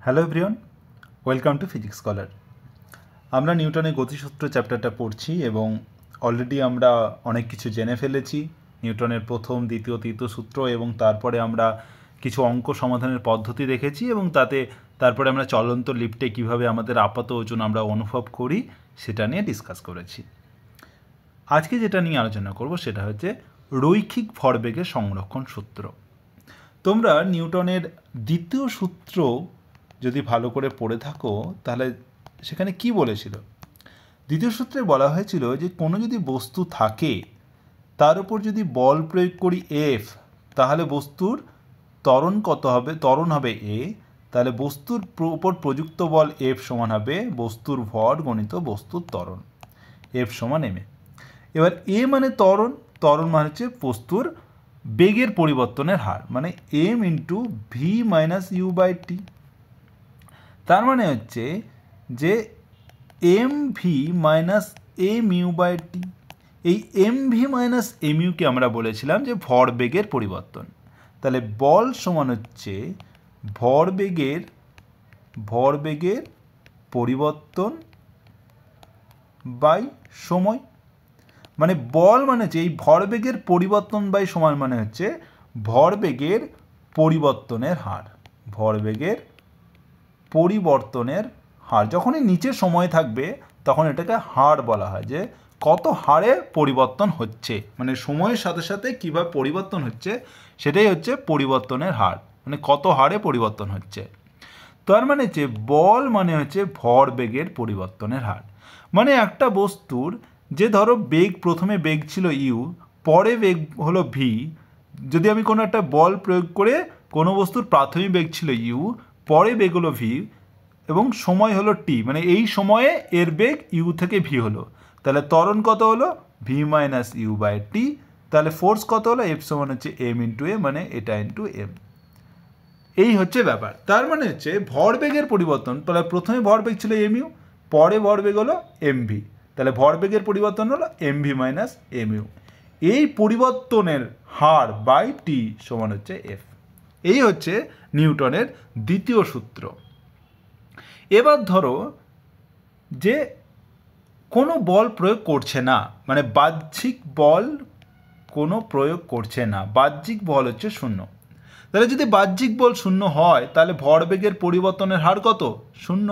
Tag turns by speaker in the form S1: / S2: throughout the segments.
S1: Hello everyone, welcome to physics scholar. আমরা নিউটনের গতিসূত্র চ্যাপ্টারটা পড়ছি এবং অলরেডি আমরা অনেক কিছু জেনে ফেলেছি। নিউটনের প্রথম, দ্বিতীয়, তৃতীয় সূত্র এবং তারপরে আমরা কিছু অঙ্ক সমাধানের পদ্ধতি দেখেছি এবং তারপরে আমরা চলন্ত লিফটে কীভাবে আমাদের আপাত ওজন আমরা অনুভব করি সেটা নিয়ে ডিসকাস করেছি। আজকে যেটা নিয়ে আলোচনা করব সেটা হচ্ছে রৈখিক ভরবেগের সংরক্ষণ সূত্র। তোমরা নিউটনের দ্বিতীয় সূত্র যদি ভালো করে পড়ে থাকো তাহলে সেখানে কি বলেছিল? দ্বিতীয় সূত্রে বলা হয়েছিল যে কোনো যদি বস্তু থাকে তার উপর যদি বল প্রয়োগ করি এফ, তাহলে বস্তুর ত্বরণ হবে এ, তাহলে বস্তুর উপর প্রযুক্ত বল এফ সমান হবে বস্তুর ভর গণিত বস্তুর ত্বরণ, এফ সমান এম এ। এবার এ মানে ত্বরণ মানে হচ্ছে বস্তুর বেগের পরিবর্তনের হার, মানে m into v minus you by t. তার মানে হচ্ছে যে m V minus M u by t. এই এম ভি মাইনাস এম ইউকে আমরা বলেছিলাম যে ভরবেগের পরিবর্তন। তাহলে বল সমান হচ্ছে ভরবেগের পরিবর্তন বাই সময়। মানে বল মানে হচ্ছে এই ভরবেগের পরিবর্তন বাই সময় মানে হচ্ছে ভরবেগের পরিবর্তনের হার। ভরবেগের পরিবর্তনের হার যখনই নিচে সময় থাকবে তখন এটাকে হার বলা হয়, যে কত হারে পরিবর্তন হচ্ছে, মানে সময়ের সাথে সাথে কীভাবে পরিবর্তন হচ্ছে সেটাই হচ্ছে পরিবর্তনের হার, মানে কত হারে পরিবর্তন হচ্ছে। তার মানে হচ্ছে বল মানে হচ্ছে ভরবেগের পরিবর্তনের হার। মানে একটা বস্তুর যে ধরো প্রথমে বেগ ছিল ইউ, পরে বেগ হলো ভি, যদি আমি কোনো একটা বল প্রয়োগ করে কোনো বস্তুর প্রাথমিক বেগ ছিল ইউ, পরে বেগ হলো ভি এবং সময় হলো টি, মানে এই সময়ে এর বেগ ইউ থেকে ভি হলো, তাহলে ত্বরণ কত হলো V minus you by t. তাহলে ফোর্স কত হলো এফ সমান হচ্ছে এম ইন্টু এ, মানে এটা ইন্টু এম। এই হচ্ছে ব্যাপার। তার মানে হচ্ছে ভরবেগের পরিবর্তন, তাহলে প্রথমে ভরবেগ ছিল এম ইউ, পরে ভরবেগ হলো এম ভি, তাহলে ভরবেগের পরিবর্তন হলো M V minus M U. এই পরিবর্তনের হার বাই টি সমান হচ্ছে এফ। এই হচ্ছে নিউটনের দ্বিতীয় সূত্র। এবার ধরো যে কোনো বল প্রয়োগ করছে না, মানে বাহ্যিক বল কোনো প্রয়োগ করছে না, বাহ্যিক বল হচ্ছে শূন্য। তাহলে যদি বাহ্যিক বল শূন্য হয় তাহলে ভরবেগের পরিবর্তনের হার কত? শূন্য।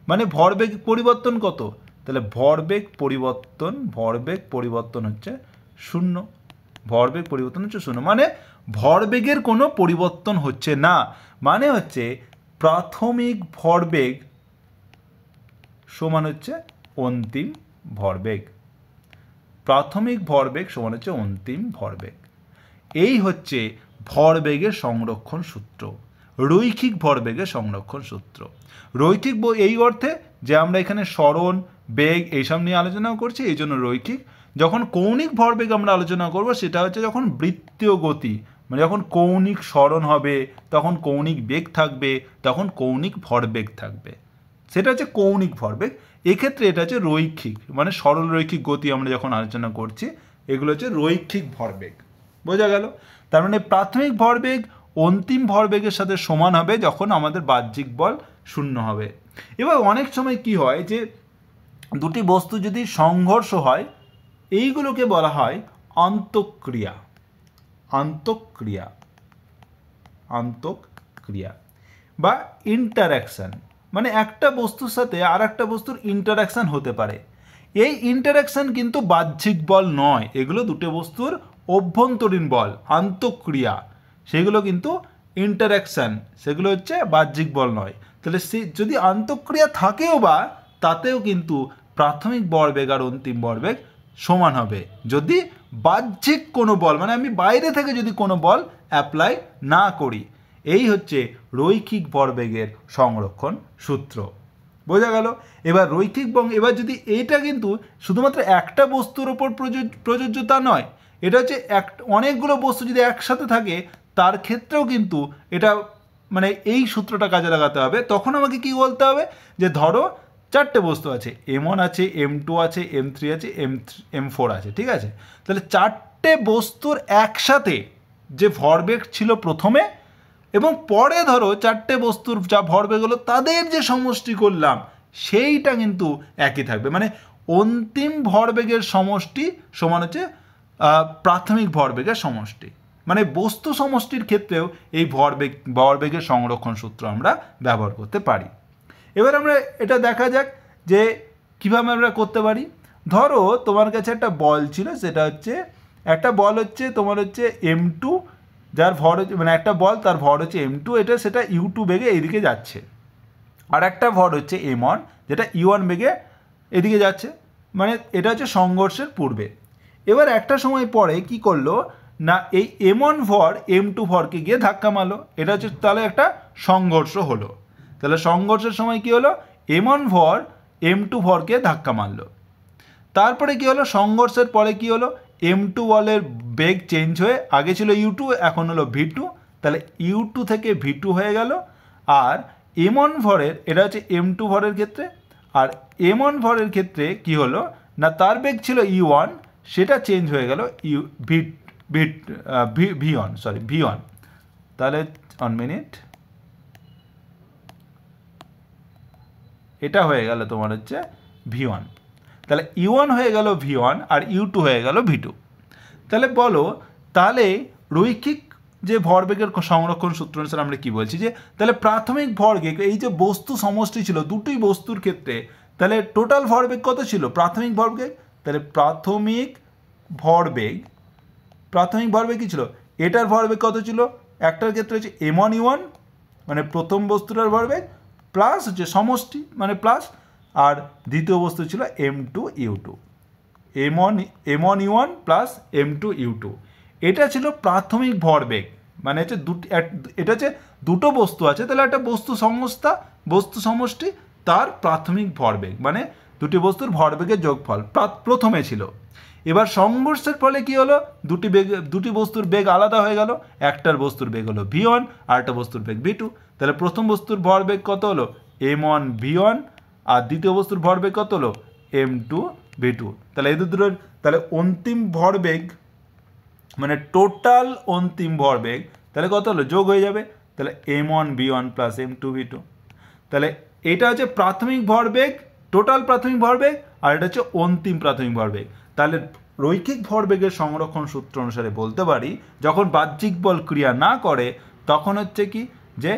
S1: মানে ভরবেগ পরিবর্তন কত? তাহলে ভরবেগ পরিবর্তন হচ্ছে শূন্য। ভরবেগ পরিবর্তন হচ্ছে শূন্য, মানে ভরবেগের কোনো পরিবর্তন হচ্ছে না, মানে হচ্ছে প্রাথমিক ভরবেগ সমান হচ্ছে অন্তিম ভরবেগ। প্রাথমিক ভরবেগ সমান হচ্ছে অন্তিম ভরবেগ। এই হচ্ছে ভরবেগের সংরক্ষণ সূত্র, রৈখিক ভরবেগের সংরক্ষণ সূত্র। রৈখিক এই অর্থে যে আমরা এখানে সরণ, বেগ এইসব নিয়ে আলোচনা করছি, এই জন্য রৈখিক। যখন কৌণিক ভরবেগ আমরা আলোচনা করব সেটা হচ্ছে যখন বৃত্তীয় গতি, মানে যখন কৌণিক সরণ হবে তখন কৌণিক বেগ থাকবে, তখন কৌণিক ভরবেগ থাকবে, সেটা হচ্ছে কৌণিক ভরবেগ। এক্ষেত্রে এটা হচ্ছে রৈখিক, মানে সরল রৈখিক গতি আমরা যখন আলোচনা করছি এগুলো হচ্ছে রৈখিক ভরবেগ। বোঝা গেল? তার মানে প্রাথমিক ভরবেগ অন্তিম ভরবেগের সাথে সমান হবে যখন আমাদের বাহ্যিক বল শূন্য হবে। এবার অনেক সময় কি হয় যে দুটি বস্তু যদি সংঘর্ষ হয়, এইগুলোকে বলা হয় আন্তঃক্রিয়া। বা ইন্টারঅ্যাকশন, মানে একটা বস্তুর সাথে আর একটা বস্তুর ইন্টারঅ্যাকশন হতে পারে। এই ইন্টারঅ্যাকশন কিন্তু বাহ্যিক বল নয়, এগুলো দুটো বস্তুর অভ্যন্তরীণ বল, আন্তঃক্রিয়া, সেগুলো কিন্তু ইন্টারঅ্যাকশন, সেগুলো হচ্ছে বাহ্যিক বল নয়। তাহলে যদি আন্তঃক্রিয়া থাকেও বা তাতেও কিন্তু প্রাথমিক ভরবেগ আর অন্তিম ভরবেগ সমান হবে যদি বাহ্যিক কোনো বল, মানে আমি বাইরে থেকে যদি কোনো বল অ্যাপ্লাই না করি। এই হচ্ছে রৈখিক ভরবেগের সংরক্ষণ সূত্র। বোঝা গেল? এবার রৈখিক এবার যদি এইটা কিন্তু শুধুমাত্র একটা বস্তুর ওপর প্রযোজ্য তা নয়, এটা হচ্ছে অনেকগুলো বস্তু যদি একসাথে থাকে তার ক্ষেত্রেও কিন্তু এটা, মানে এই সূত্রটা কাজে লাগাতে হবে। তখন আমাকে কি বলতে হবে, যে ধরো চারটে বস্তু আছে, M1 আছে, M2 আছে, M3 আছে, M4 আছে, ঠিক আছে? তাহলে চারটে বস্তুর একসাথে যে ভরবেগ ছিল প্রথমে, এবং পরে ধরো চারটে বস্তুর যা ভরবেগ হলো তাদের যে সমষ্টি করলাম সেইটা কিন্তু একই থাকবে, মানে অন্তিম ভরবেগের সমষ্টি সমান হচ্ছে প্রাথমিক ভরবেগের সমষ্টি। মানে বস্তু সমষ্টির ক্ষেত্রেও এই ভরবেগের সংরক্ষণ সূত্র আমরা ব্যবহার করতে পারি। এবার আমরা এটা দেখা যাক যে কীভাবে আমরা করতে পারি। ধরো তোমার কাছে একটা বল ছিল, সেটা হচ্ছে একটা বল হচ্ছে তোমার হচ্ছে m2, যার ভর হচ্ছে মানে একটা বল তার ভর হচ্ছে m2, সেটা u2 বেগে এইদিকে যাচ্ছে, আর একটা ভর হচ্ছে m1 যেটা u1 বেগে এদিকে যাচ্ছে, মানে এটা হচ্ছে সংঘর্ষের পূর্বে। এবার একটা সময় পরে কি করলো না, এই m1 ভর m2 ভরকে গিয়ে ধাক্কা মারলো, এটা হচ্ছে তাহলে একটা সংঘর্ষ হলো। তাহলে সংঘর্ষের সময় কি হলো, m1 ভর m2 ভরকে ধাক্কা মারলো। তারপরে কি হলো, সংঘর্ষের পরে কি হলো, m2 বলের বেগ চেঞ্জ হয়ে আগে ছিল u2 এখন হলো v2, তাহলে u2 থেকে v2 হয়ে গেল। আর m1 ভরের, এটা হচ্ছে m2 ভরের ক্ষেত্রে, আর m1 ভরের ক্ষেত্রে কি হলো না, তার বেগ ছিল u1, সেটা চেঞ্জ হয়ে গেল v1। তাহলে 1 মিনিট, এটা হয়ে গেল তোমার হচ্ছে v1। তাহলে u1 হয়ে গেল v1 আর u2 হয়ে গেল v2। তাহলে বলো, তাহলে রৈখিক যে ভরবেগের সংরক্ষণ সূত্র অনুসারে আমরা কি বলছি, যে তাহলে প্রাথমিক ভরবেগ, এই যে বস্তু সমষ্টি ছিল দুটোই বস্তুর ক্ষেত্রে, তাহলে টোটাল ভরবেগ কত ছিল, প্রাথমিক ভরবেগ, তাহলে প্রাথমিক ভরবেগ কি ছিল, এটার ভরবেগ কত ছিল, একটার ক্ষেত্রে হচ্ছে m1 u1 মানে প্রথম বস্তুটার ভরবেগ প্লাস হচ্ছে সমষ্টি মানে প্লাস, আর দ্বিতীয় বস্তু ছিল m2 u2, m1 u1 plus m2 u2। এটা ছিল প্রাথমিক ভরবেগ, মানে হচ্ছে এটা হচ্ছে দুটো বস্তু আছে, তাহলে একটা বস্তু সমষ্টি তার প্রাথমিক ভরবেগ, মানে দুটি বস্তুর ভরবেগের যোগফল প্রথমে ছিল। এবার সংঘর্ষের ফলে কি হলো, দুটি বস্তুর বেগ আলাদা হয়ে গেল, একটার বস্তুর বেগ হলো v1 আর একটা বস্তুর বেগ v2। তাহলে প্রথম বস্তুর ভরবেগ কত হলো m1 v1 আর দ্বিতীয় বস্তুর ভরবেগ কত হলো m2 v2। তাহলে এই দুটোর তাহলে অন্তিম ভরবেগ মানে টোটাল অন্তিম ভরবেগ তাহলে কত হলো, যোগ হয়ে যাবে, তাহলে m1 v1 plus m2 v2। তাহলে এটা হচ্ছে প্রাথমিক ভরবেগ, টোটাল প্রাথমিক ভরবেগ, আর এটা হচ্ছে অন্তিম প্রাথমিক ভরবেগ। তাহলে রৈখিক ভরবেগের সংরক্ষণ সূত্র অনুসারে বলতে পারি, যখন বাহ্যিক বল ক্রিয়া না করে তখন হচ্ছে কি, যে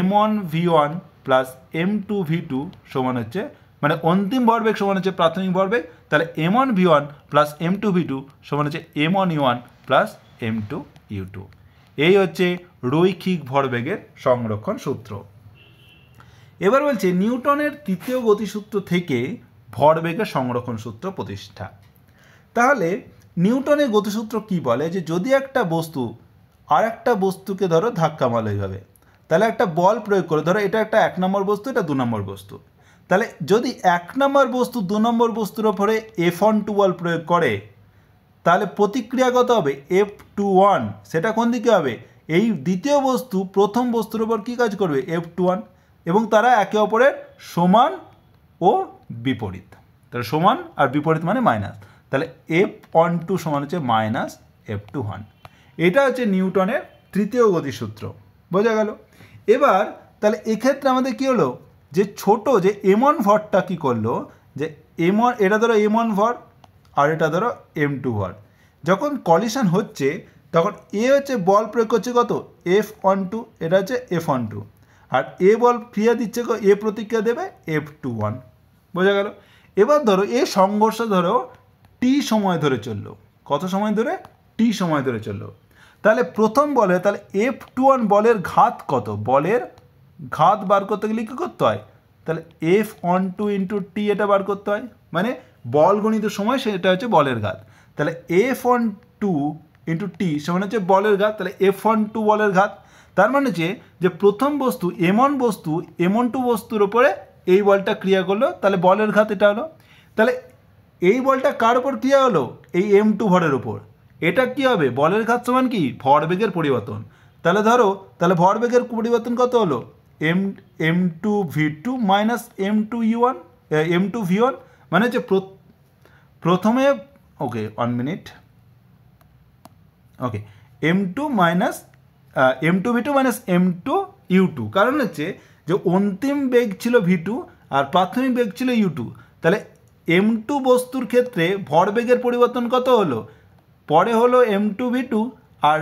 S1: m1 v1 plus m2 v2 সমান হচ্ছে, মানে অন্তিম ভরবেগ সমান হচ্ছে প্রাথমিক ভরবেগ, তাহলে m1 v1 plus m2 v2 সমান হচ্ছে m1 u1 plus m2 u2। এই হচ্ছে রৈখিক ভরবেগের সংরক্ষণ সূত্র। এবার বলছে নিউটনের তৃতীয় গতিসূত্র থেকে ভরবেগের সংরক্ষণ সূত্র প্রতিষ্ঠা। তাহলে নিউটনের গতিসূত্র কি বলে, যে যদি একটা বস্তু আর একটা বস্তুকে ধরো ধাক্কা মারলো এইভাবে, তাহলে একটা বল প্রয়োগ করে, ধরো এটা একটা 1 নম্বর বস্তু, এটা 2 নম্বর বস্তু, তাহলে যদি 1 নম্বর বস্তু 2 নম্বর বস্তুর ওপরে F12 বল প্রয়োগ করে, তাহলে প্রতিক্রিয়া কত হবে F21, সেটা কোন দিকে হবে, এই দ্বিতীয় বস্তু প্রথম বস্তুর ওপর কী কাজ করবে F21, এবং তারা একে অপরের সমান ও বিপরীত। তাহলে সমান আর বিপরীত মানে মাইনাস, তাহলে F12 সমান হচ্ছে মাইনাস F21। এটা হচ্ছে নিউটনের তৃতীয় গতিসূত্র, বোঝা গেল। এবার তাহলে এক্ষেত্রে আমাদের কি হলো, যে ছোট যে m1 ভরটা কি করলো, যে m1 এটা ধরো m1 ভর আর এটা ধরো m2 ভর, যখন কলিশন হচ্ছে তখন এ হচ্ছে বল প্রয়োগ করছে কত F12, এটা হচ্ছে F12, আর এ বল ক্রিয়া দিচ্ছে এ প্রতিক্রিয়া দেবে F21, বোঝা গেল। এবার ধরো এই সংঘর্ষ ধরো টি সময় ধরে চললো, কত সময় ধরে, টি সময় ধরে চললো, তাহলে প্রথম বলে তাহলে F21 বলের ঘাত কত, বলের ঘাত বার করতে গেলে কী করতে হয়, তাহলে F12 ইন্টু টি এটা বার করতে হয়, মানে বল গণিত সময় সেটা হচ্ছে বলের ঘাত, তাহলে F12 ইন্টু টি সমান হচ্ছে বলের ঘাত, তাহলে F12 বলের ঘাত, তার মানে যে প্রথম বস্তু m12 বস্তুর ওপরে এই বলটা ক্রিয়া করলো, তাহলে বলের ঘাত এটা হলো। তাহলে এই বলটা কার ওপর ক্রিয়া হলো, এই m2 ভরের ওপর, এটা কি হবে, বলের ঘাত সমান কি ভরবেগের পরিবর্তন। তাহলে ধরো তাহলে ভরবেগের পরিবর্তন কত হলো m2 v2 minus m2 v1, মানে হচ্ছে প্রথমে ওকে 1 মিনিট, ওকে m2 minus m2v2 minus m2u2, কারণ হচ্ছে যে অন্তিম বেগ ছিল v2 আর প্রাথমিক বেগ ছিল u2, তাহলে m2 বস্তুর ক্ষেত্রে ভরবেগের পরিবর্তন কত হলো, পরে হলো m2v2 আর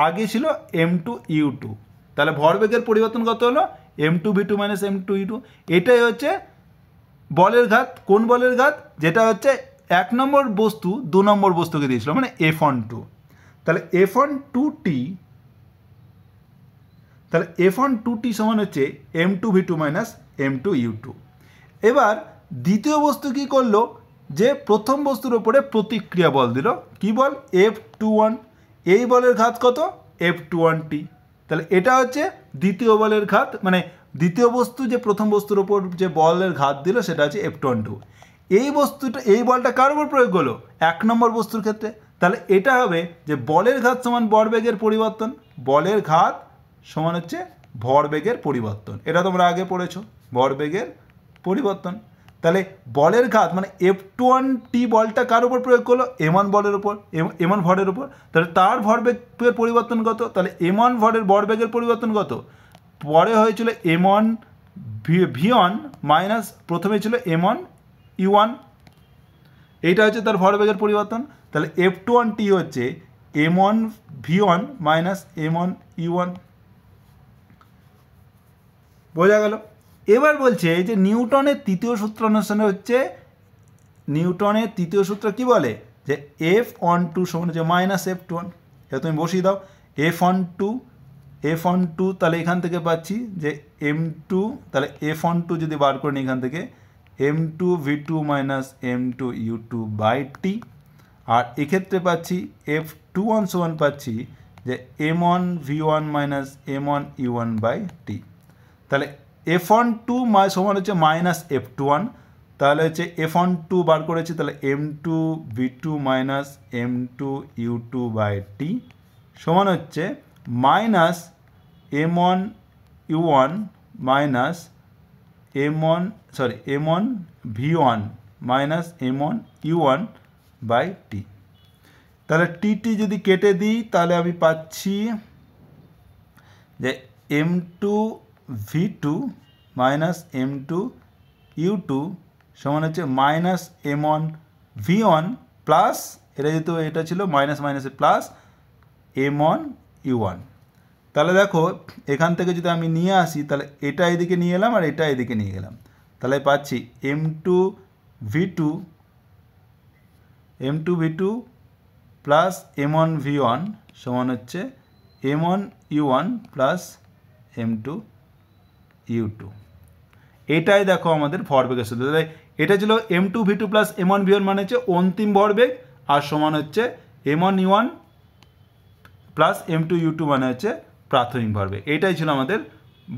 S1: আগে ছিল m2u2, তাহলে ভরবেগের পরিবর্তন কত হলো m2v2 মাইনাস m2u2। এটাই হচ্ছে বলের ঘাত। কোন বলের ঘাত? যেটা হচ্ছে 1 নম্বর বস্তু 2 নম্বর বস্তুকে দিয়েছিল, মানে F12। তাহলে F12t, তাহলে F12t সমান হচ্ছে m2v2 মাইনাস m2u2। এবার দ্বিতীয় বস্তু কি করলো, যে প্রথম বস্তুর উপরে প্রতিক্রিয়া বল দিল, কি বল, F21। এই বলের ঘাত কত, F21t। তাহলে এটা হচ্ছে দ্বিতীয় বলের ঘাত, মানে দ্বিতীয় বস্তু যে প্রথম বস্তুর উপর যে বলের ঘাত দিল সেটা হচ্ছে F12। এই বস্তুটা, এই বলটা কার উপর প্রয়োগ হলো, 1 নম্বর বস্তুর ক্ষেত্রে। তাহলে এটা হবে যে বলের ঘাত সমান ভরবেগের পরিবর্তন, বলের ঘাত সমান হচ্ছে ভরবেগের পরিবর্তন। এটা তোমরা আগে পড়েছো, ভরবেগের পরিবর্তন। তাহলে বলের ঘাত মানে F21t বলটা কার উপর প্রয়োগ করলো, m1 বলের উপর, m1 ভরের উপর। তাহলে তার ভরবেগের পরিবর্তন কত, তাহলে m1 ভরের ভরবেগের পরিবর্তন কত, পরে হয়েছিল m1 v1 মাইনাস প্রথমে ছিল m1 u1, এইটা হচ্ছে তার ভরবেগের পরিবর্তন। তাহলে F21t হচ্ছে m1 v1 minus m1 u1। বোঝা গেল? এবার বলছে যে নিউটনের তৃতীয় সূত্র অনুসারে হচ্ছে, নিউটনের তৃতীয় সূত্র কি বলে, যে F12 সমান হচ্ছে মাইনাস F21। এটা তুমি বসিয়ে দাও, F12, তাহলে এখান থেকে পাচ্ছি যে m2, তাহলে F12 যদি বার করে নিই এখান থেকে m2v2 minus m2u2 by T, আর এক্ষেত্রে পাচ্ছি F21 সমান পাচ্ছি যে m1 v1 minus m1 u1 by t. তাহলে F12 সমান হচ্ছে মাইনাস F21, তাহলে হচ্ছে F12 বার করেছি, তাহলে m2v2 minus m2u2 by t সমান হচ্ছে minus m1 u1 minus m1 v1 minus m1 u1 by t. তাহলে টি যদি কেটে দিই তাহলে আমি পাচ্ছি যে m2v2 মাইনাস m2u2 সমান হচ্ছে মাইনাস m1 v1 প্লাস, এটা যেহেতু এটা ছিল মাইনাস মাইনাসে প্লাস m1 u1। তাহলে দেখো এখান থেকে যদি আমি নিয়ে আসি, তাহলে এটা এদিকে নিয়ে এলাম আর এটা এদিকে নিয়ে গেলাম, তাহলে পাচ্ছি m2v2 প্লাস m1 v1 সমান হচ্ছে m1 u1 plus m2 u2। এটাই দেখো আমাদের ভরবেগের সূত্র। তাহলে এটা ছিল m2v2 প্লাস m1 v1 মানে হচ্ছে অন্তিম ভরবেগ, আর সমান হচ্ছে m1 u1 plus m2 u2 মানে হচ্ছে প্রাথমিক ভরবেগ। এটাই ছিল আমাদের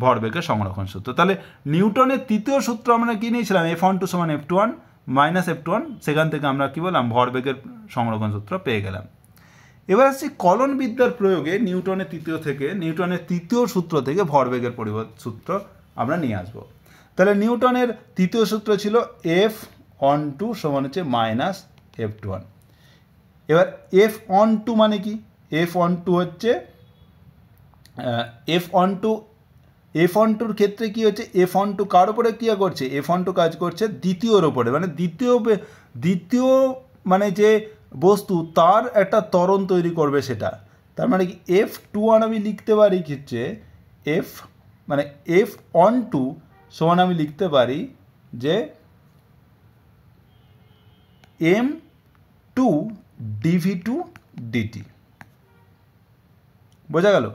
S1: ভরবেগের সংরক্ষণ সূত্র। তাহলে নিউটনের তৃতীয় সূত্র আমরা কি নিয়েছিলাম, F12 সমান F21 মাইনাস F21, সেখান থেকে আমরা কি বললাম, ভরবেগের সংরক্ষণ সূত্র পেয়ে গেলাম। এবার আসছি কলনবিদ্যার প্রয়োগে নিউটনের তৃতীয় সূত্র থেকে ভরবেগের সূত্র আমরা নিয়ে আসব। তাহলে নিউটনের তৃতীয় সূত্র ছিল F12 সমান হচ্ছে মাইনাস F21। এবার F12 মানে কি, F12 হচ্ছে F12-র ক্ষেত্রে কি হচ্ছে, F12 কার উপরে ক্রিয়া করছে, F12 কাজ করছে দ্বিতীয়র ওপরে, মানে দ্বিতীয় মানে যে বস্তু তার একটা ত্বরণ তৈরি করবে সেটা। তার মানে কি F21 আমি লিখতে পারি হচ্ছে F12 সমান আমি লিখতে পারি যে m2 dv2 dt। বোঝা গেল?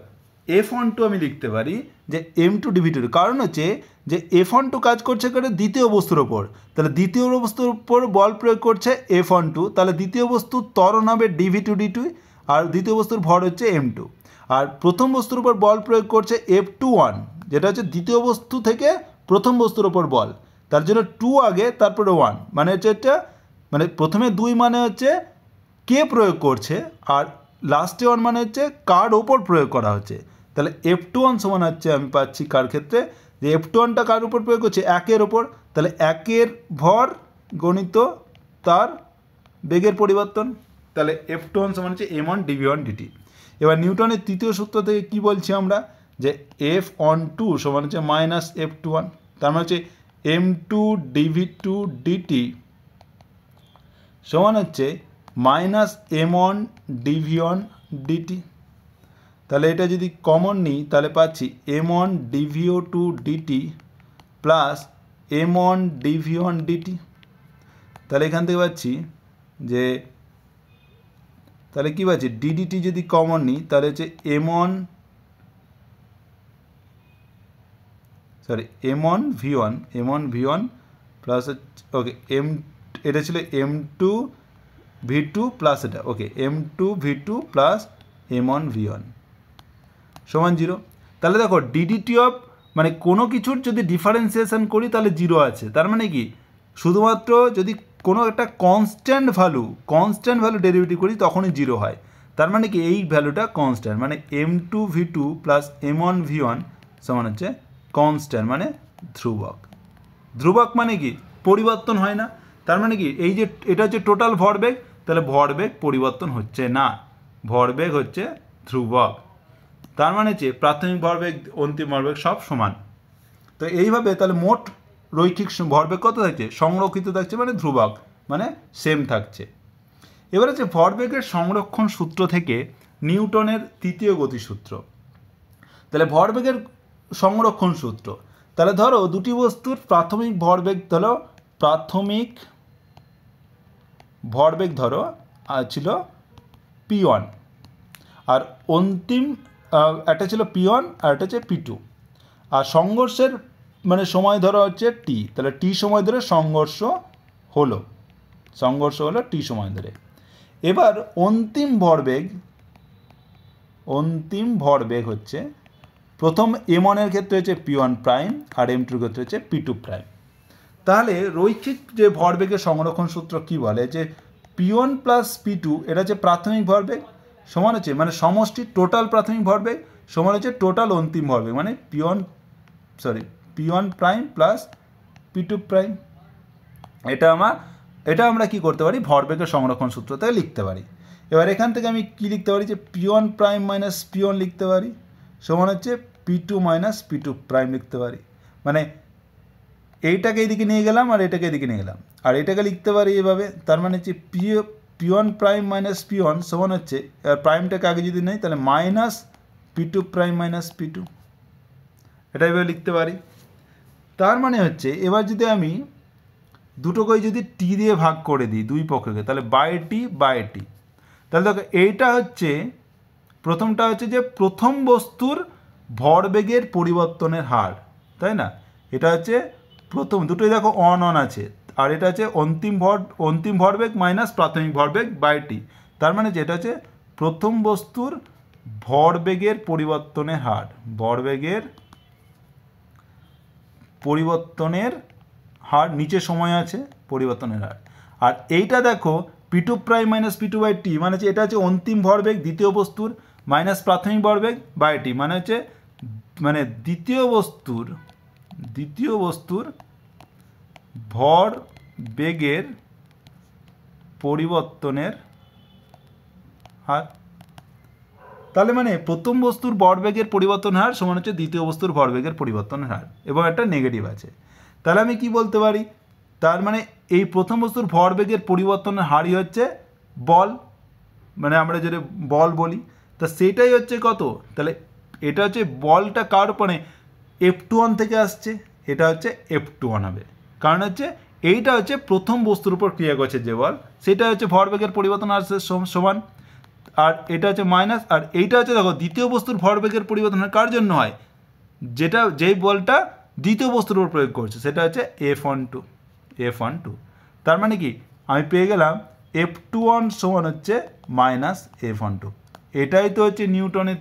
S1: F12 আমি লিখতে পারি যে m2 dv2, কারণ হচ্ছে যে F12 কাজ করছে করে দ্বিতীয় বস্তুর ওপর, তাহলে দ্বিতীয় বস্তুর উপর বল প্রয়োগ করছে F12, তাহলে দ্বিতীয় বস্তুর ত্বরণ হবে dv2 dt, আর দ্বিতীয় বস্তুর ভর হচ্ছে m2। আর প্রথম বস্তুর উপর বল প্রয়োগ করছে F21, যেটা হচ্ছে দ্বিতীয় বস্তু থেকে প্রথম বস্তুর ওপর বল, তার জন্য 2 আগে তারপরে 1, মানে হচ্ছে এটা, মানে প্রথমে 2 মানে হচ্ছে কে প্রয়োগ করছে, আর লাস্টে 1 মানে হচ্ছে কার ওপর প্রয়োগ করা হচ্ছে। তাহলে F21 সমান হচ্ছে আমি পাচ্ছি কার ক্ষেত্রে, যে F21টা কার উপর প্রয়োগ করছে, 1-এর ওপর, তাহলে 1-এর ভর গণিত তার বেগের পরিবর্তন, তাহলে F21 সমান হচ্ছে m1 dv1 dt। এবার নিউটনের তৃতীয় সূত্র থেকে কী বলছি আমরা, যে F12 সমান হচ্ছে মাইনাস F21, তার মানে হচ্ছে m2 dv2 dt সমান হচ্ছে মাইনাস m1 dv1 dt। তাহলে এটা যদি কমন নিই তাহলে পাচ্ছি m1 dvo2 dt plus m1 dv1 dt। তাহলে এখান থেকে পাচ্ছি যে, তাহলে কী পাচ্ছি, ddt যদি কমন নিই তাহলে হচ্ছে m1 v1 প্লাস ওকে এটা ছিল m2 v2 প্লাস এটা ওকে m2 v2 plus m1 v1 সমান 0। তাহলে দেখো ডিডিটি অফ মানে কোনো কিছুর যদি ডিফারেন্সিয়েশন করি তাহলে 0 আছে, তার মানে কি শুধুমাত্র যদি কোনো একটা কনস্ট্যান্ট ভ্যালু ডেরিভেটিভ করি তখনই 0 হয়। তার মানে কি এই ভ্যালুটা কনস্ট্যান্ট, মানে m2 v2 plus m1 v1 সমান হচ্ছে কনস্ট্যান্ট মানে ধ্রুবক মানে কি পরিবর্তন হয় না। তার মানে কি এই যে এটা হচ্ছে টোটাল ভরবেগ, তাহলে ভরবেগ পরিবর্তন হচ্ছে না, ভরবেগ হচ্ছে ধ্রুবক। তার মানে হচ্ছে প্রাথমিক ভরবেগ অন্তিম ভরবেগ সব সমান। তো এইভাবে তাহলে মোট রৈখিক ভরবেগ কত থাকছে, সংরক্ষিত থাকছে মানে ধ্রুবক মানে সেম থাকছে। এবার হচ্ছে ভরবেগের সংরক্ষণ সূত্র থেকে নিউটনের তৃতীয় গতিসূত্র। তাহলে ভরবেগের সংরক্ষণ সূত্র, তাহলে ধরো দুটি বস্তুর প্রাথমিক ভরবেগ ধরো ছিল p1 আর অন্তিম একটা ছিল p1 আর একটা হচ্ছে p2, আর সংঘর্ষের মানে সময় ধরো হচ্ছে t, তাহলে t সময় ধরে সংঘর্ষ হলো t সময় ধরে। এবার অন্তিম ভরবেগ হচ্ছে প্রথম m1 এর ক্ষেত্রে হচ্ছে p1 প্রাইম আর m2 এর ক্ষেত্রে হচ্ছে p2 প্রাইম। তাহলে রৈখিক যে ভরবেগের সংরক্ষণ সূত্র কি বলে, যে p1 প্লাস p2 এটা হচ্ছে প্রাথমিক ভরবেগ সমান হচ্ছে মানে সমষ্টি টোটাল প্রাথমিক ভরবেগ সমান হচ্ছে টোটাল অন্তিম ভরবেগ মানে p1 prime plus p2 prime. এটা আমরা কি করতে পারি, ভরবেগের সংরক্ষণ সূত্র থেকে লিখতে পারি। এবার এখান থেকে আমি কি লিখতে পারি, যে p1 প্রাইম মাইনাস p1 লিখতে পারি সমান হচ্ছে p2 মাইনাস p2 প্রাইম লিখতে পারি। মানে এইটাকে এইদিকে নিয়ে গেলাম আর এটাকে এদিকে নিয়ে গেলাম, আর এটাকে লিখতে পারি এভাবে। তার মানে হচ্ছে p1 প্রাইম মাইনাস p1 সমান হচ্ছে, আর প্রাইমটাকে আগে যদি নেই তাহলে minus p2 prime minus p2, এটা এভাবে লিখতে পারি। তার মানে হচ্ছে এবার যদি আমি দুটোকেই যদি t দিয়ে ভাগ করে দিই দুই পক্ষকে, তাহলে বাই টি, তাহলে দেখো এইটা হচ্ছে প্রথমটা হচ্ছে যে প্রথম বস্তুর ভরবেগের পরিবর্তনের হার, তাই না, এটা হচ্ছে প্রথম দুটোই দেখো অন আছে, আর এটা হচ্ছে অন্তিম ভরবেগ মাইনাস প্রাথমিক ভরবেগ বাই টি। তার মানে যেটা হচ্ছে প্রথম বস্তুর ভরবেগের পরিবর্তনের হার নিচে সময় আছে পরিবর্তনের হার। আর এইটা দেখো p2 prime minus p2 by T মানে হচ্ছে এটা হচ্ছে অন্তিম ভরবেগ দ্বিতীয় বস্তুর মাইনাস প্রাথমিক ভরবেগ বাই টি মানে হচ্ছে মানে দ্বিতীয় বস্তুর ভরবেগের পরিবর্তনের হার। তাহলে মানে প্রথম বস্তুর ভরবেগের পরিবর্তন হার সমান হচ্ছে দ্বিতীয় বস্তুর ভরবেগের পরিবর্তনের হার, এবং একটা নেগেটিভ আছে। তাহলে আমি কি বলতে পারি, তার মানে এই প্রথম বস্তুর ভরবেগের পরিবর্তনের হারই হচ্ছে বল, মানে আমরা যেটা বল বলি, তা সেটাই হচ্ছে কত, তাহলে এটা হচ্ছে বলটা কার উপরে F21 থেকে আসছে, এটা হচ্ছে F21 হবে, কারণ হচ্ছে এইটা হচ্ছে প্রথম বস্তুর উপর ক্রিয়া করছে যে বল, সেটা হচ্ছে ভরবেগের পরিবর্তন আসছে সমান, আর এটা হচ্ছে মাইনাস, আর এইটা হচ্ছে দেখো দ্বিতীয় বস্তুর ভরবেগের পরিবর্তন কার জন্য হয়, যেই বলটা দ্বিতীয় বস্তুর উপর প্রয়োগ করছে সেটা হচ্ছে F12। তার মানে কি আমি পেয়ে গেলাম F21 সমান হচ্ছে মাইনাস F12। এটাই তো হচ্ছে নিউটনের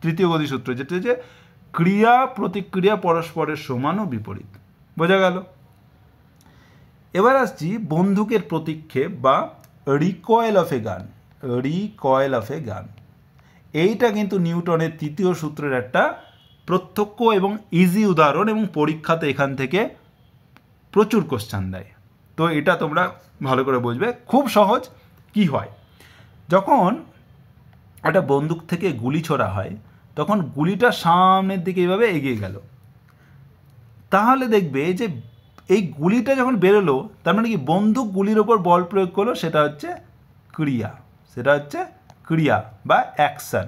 S1: তৃতীয় গতিসূত্র, যেটা হচ্ছে ক্রিয়া প্রতিক্রিয়া পরস্পরের সমান ও বিপরীত। বোঝা গেল? এবার আসছি বন্দুকের প্রতিক্ষেপ বা রিকয়েল অফ এ গান। এইটা কিন্তু নিউটনের তৃতীয় সূত্রের একটা প্রত্যক্ষ এবং ইজি উদাহরণ, এবং পরীক্ষাতে এখান থেকে প্রচুর কোশ্চেন দেয়। তো এটা তোমরা ভালো করে বুঝবে, খুব সহজ। কি হয়, যখন একটা বন্দুক থেকে গুলি ছোড়া হয়, তখন গুলিটা সামনের দিকে এইভাবে এগিয়ে গেল, তাহলে দেখবে যে এই গুলিটা যখন বেরোলো, তার মানে কি বন্দুক গুলির ওপর বল প্রয়োগ করলো, সেটা হচ্ছে ক্রিয়া, সেটা হচ্ছে ক্রিয়া বা অ্যাকশন।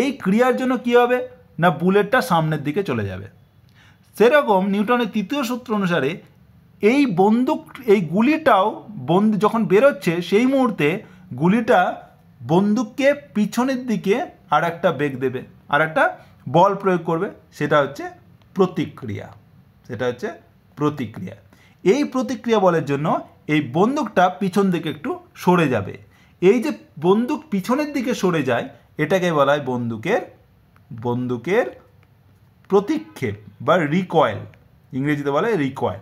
S1: এই ক্রিয়ার জন্য কি হবে না, বুলেটটা সামনের দিকে চলে যাবে। সেরকম নিউটনের তৃতীয় সূত্র অনুসারে এই এই গুলিটাও যখন বেরোচ্ছে সেই মুহূর্তে গুলিটা বন্দুককে পিছনের দিকে আর একটা বেগ দেবে, আর একটা বল প্রয়োগ করবে, সেটা হচ্ছে প্রতিক্রিয়া, সেটা হচ্ছে প্রতিক্রিয়া। এই প্রতিক্রিয়া বলের জন্য এই বন্দুকটা পিছন দিকে একটু সরে যাবে। এই যে বন্দুক পিছনের দিকে সরে যায়, এটাকে বলা হয় বন্দুকের প্রতিক্ষেপ বা রিকয়েল, ইংরেজিতে বলে রিকয়েল।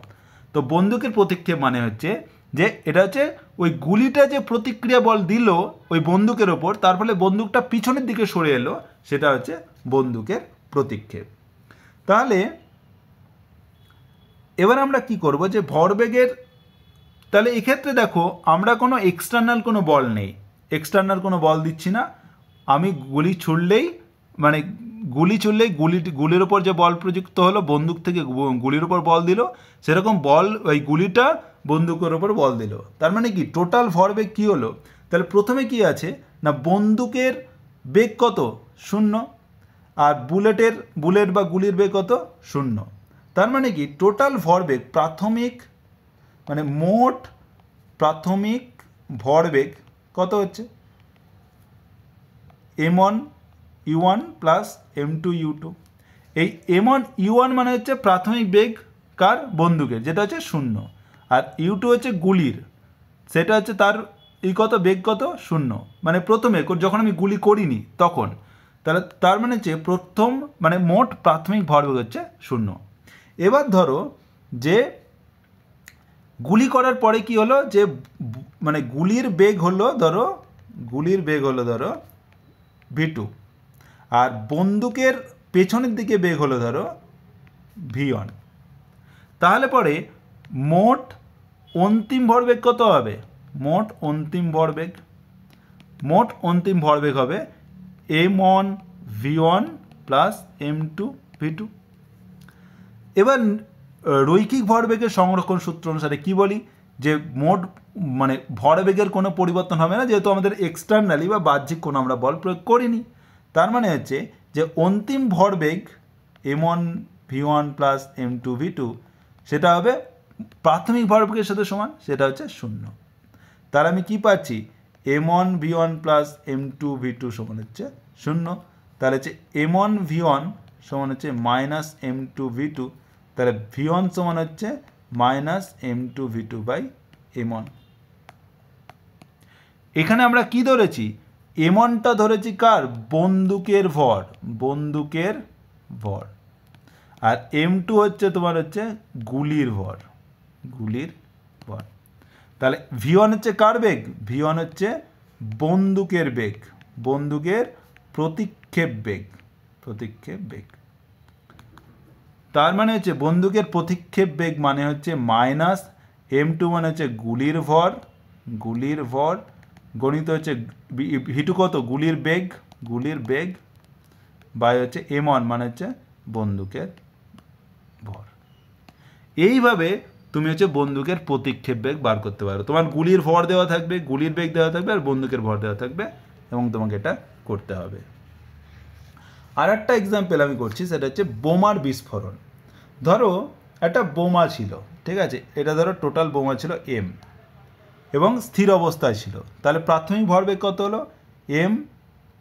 S1: তো বন্দুকের প্রতিক্ষেপ মানে হচ্ছে যে এটা হচ্ছে ওই গুলিটা যে প্রতিক্রিয়া বল দিল ওই বন্দুকের ওপর, তার ফলে বন্দুকটা পিছনের দিকে সরে এলো, সেটা হচ্ছে বন্দুকের প্রতিক্ষেপ। তাহলে এবার আমরা কি করব যে ভরবেগের, তাহলে এক্ষেত্রে দেখো আমরা কোনো এক্সটার্নাল কোনো বল নেই, এক্সটার্নাল কোনো বল দিচ্ছি না, আমি গুলি ছুড়লেই গুলির ওপর যে বল প্রযুক্ত হলো, বন্দুক থেকে গুলির ওপর বল দিল, সেরকম বল ওই গুলিটা বন্দুকের ওপর বল দিল। তার মানে কি টোটাল ভরবেগ কী হলো, তাহলে প্রথমে কি আছে না বন্দুকের বেগ কত, 0, আর বুলেট বা গুলির বেগ কত, 0। তার মানে কি টোটাল ভরবেগ মোট প্রাথমিক ভরবেগ কত হচ্ছে, m1 u1 plus m2 u2। এই m1 u1 মানে হচ্ছে প্রাথমিক বেগ কার, বন্দুকের, যেটা হচ্ছে 0, আর u2 হচ্ছে গুলির, সেটা হচ্ছে তার কত বেগ কত, 0, মানে প্রথমে যখন আমি গুলি করিনি তখন। তাহলে তার মানে হচ্ছে মোট প্রাথমিক ভরবেগ হচ্ছে 0। এবার ধরো যে গুলি করার পরে কি হলো, যে গুলির বেগ হলো ধরো v2, আর বন্দুকের পেছনের দিকে বেগ হলো ধরো v1। তাহলে পরে মোট অন্তিম ভরবেগ কত হবে, মোট অন্তিম ভরবেগ হবে m1 v1 plus m2 v2। এবার রৈখিক ভরবেগের সংরক্ষণ সূত্র অনুসারে কি বলি, যে মোট ভরবেগের কোনো পরিবর্তন হবে না, যেহেতু আমাদের এক্সটার্নালি বা বাহ্যিক কোনো আমরা বল প্রয়োগ করিনি। তার মানে হচ্ছে যে অন্তিম ভরবেগ m1 v1 plus m2 v2 সেটা হবে প্রাথমিক ভরবেগের সাথে সমান, সেটা হচ্ছে 0। তার আমি কি পাচ্ছি, m1 v1 plus m2 v2 সমান হচ্ছে 0। তাহলে হচ্ছে m1 v1 সমান হচ্ছে মাইনাস m2 v2, তাহলে v1 সমান হচ্ছে minus m2 v2 by m1। এখানে আমরা কি ধরেছি, m1টা ধরেছি কার, বন্দুকের ভর, আর m2 হচ্ছে তোমার হচ্ছে গুলির ভর। তাহলে v1 হচ্ছে কার বেগ, v1 হচ্ছে বন্দুকের প্রতিক্ষেপ বেগ। তার মানে হচ্ছে বন্দুকের প্রতিক্ষেপ বেগ মানে হচ্ছে মাইনাস m2 মানে হচ্ছে গুলির ভর গণিত হচ্ছে v2 কত, গুলির বেগ বাই হচ্ছে m1 মানে হচ্ছে বন্দুকের ভর। এইভাবে তুমি হচ্ছে বন্দুকের প্রতিক্ষেপ বেগ বার করতে পারো। তোমার গুলির ভর দেওয়া থাকবে, গুলির বেগ দেওয়া থাকবে, আর বন্দুকের ভর দেওয়া থাকবে, এবং তোমাকে এটা করতে হবে। আর একটা এক্সাম্পল আমি করছি, সেটা হচ্ছে বোমার বিস্ফোরণ। ধরো একটা বোমা ছিল, ঠিক আছে, এটা ধরো টোটাল বোমা ছিল m এবং স্থির অবস্থায় ছিল। তাহলে প্রাথমিক ভরবেগ কত হলো, m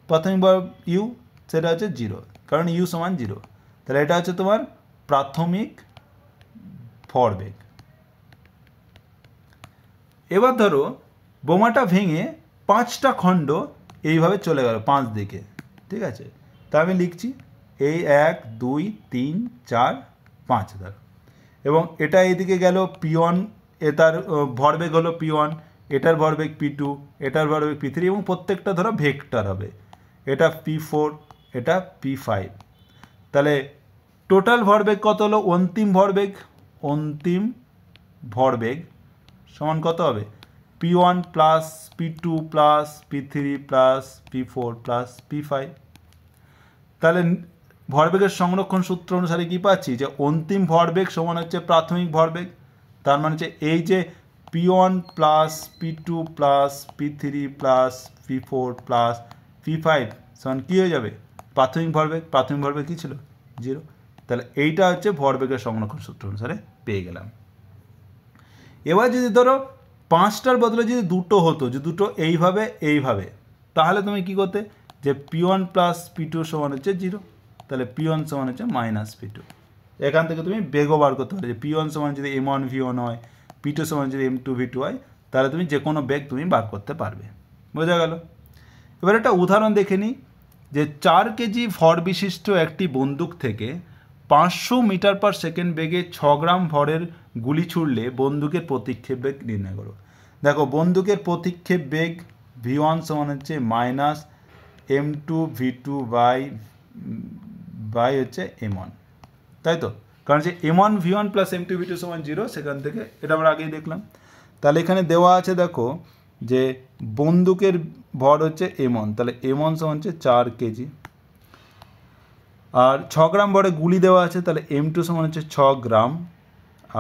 S1: প্রাথমিক ভর u, সেটা হচ্ছে 0, কারণ u সমান 0। তাহলে এটা হচ্ছে তোমার প্রাথমিক ভরবেগ। এবার ধরো বোমাটা ভেঙে 5টা খণ্ড এইভাবে চলে গেল 5 দিকে, ঠিক আছে। তা আমি লিখছি এই 1 2 3 4 5 ধরো, এবং এটা এইদিকে গেল p1, এটার ভরবেগ হলো p1, এটার ভরবেগ p2, এটার ভরবেগ p3, এবং প্রত্যেকটা ধরো ভেক্টর হবে, এটা p4, এটা p5। তাহলে টোটাল ভরবেগ কত হলো, অন্তিম ভরবেগ সমান কত হবে, P1 plus P2 plus P3 plus P4 plus P5। তাহলে ভরবেগের সংরক্ষণ সূত্র অনুসারে কি পাচ্ছি যে অন্তিম ভরবেগ সমান হচ্ছে প্রাথমিক ভরবেগ। তার মানে হচ্ছে এই যে P1 plus P2 plus P3 plus P4 plus P5 সমান কী হয়ে যাবে প্রাথমিক ভরবেগ। প্রাথমিক ভরবেগ কী ছিল 0। তাহলে এইটা হচ্ছে ভরবেগের সংরক্ষণ সূত্র অনুসারে পেয়ে গেলাম। এবার যদি ধরো 5টার বদলে যদি 2টো হতো, যে 2টো এইভাবে তাহলে তুমি কি করতে যে P1 প্লাস P2 সমান হচ্ছে 0, তাহলে P1 সমান হচ্ছে মাইনাস P2। এখান থেকে তুমি বেগও বার করতে পারো যে P1 সমান যদি M1 V1 হয়, P2 সমান যদি M2 V2 হয়, তাহলে তুমি যে কোনো বেগ তুমি বার করতে পারবে। বোঝা গেল? এবার একটা উদাহরণ দেখে নিই যে 4 কেজি ভর বিশিষ্ট একটি বন্দুক থেকে 500 মিটার পার সেকেন্ড বেগে 6 গ্রাম ভরের গুলি ছুড়লে বন্দুকের প্রতিক্ষেপ বেগ নির্ণয় করো। দেখো বন্দুকের প্রতিক্ষেপ বেগ V1 সমান হচ্ছে মাইনাস M2 V2 বাই হচ্ছে M1, তাই তো? কারণ যে M1 V1 plus M2 V2 সমান 0, সেখান থেকে এটা আমরা আগেই দেখলাম। তাহলে এখানে দেওয়া আছে দেখো যে বন্দুকের ভর হচ্ছে M1, তাহলে M1 সমান হচ্ছে 4 কেজি, আর 6 গ্রাম ভরে গুলি দেওয়া আছে, তাহলে M2 সমান হচ্ছে 6 গ্রাম,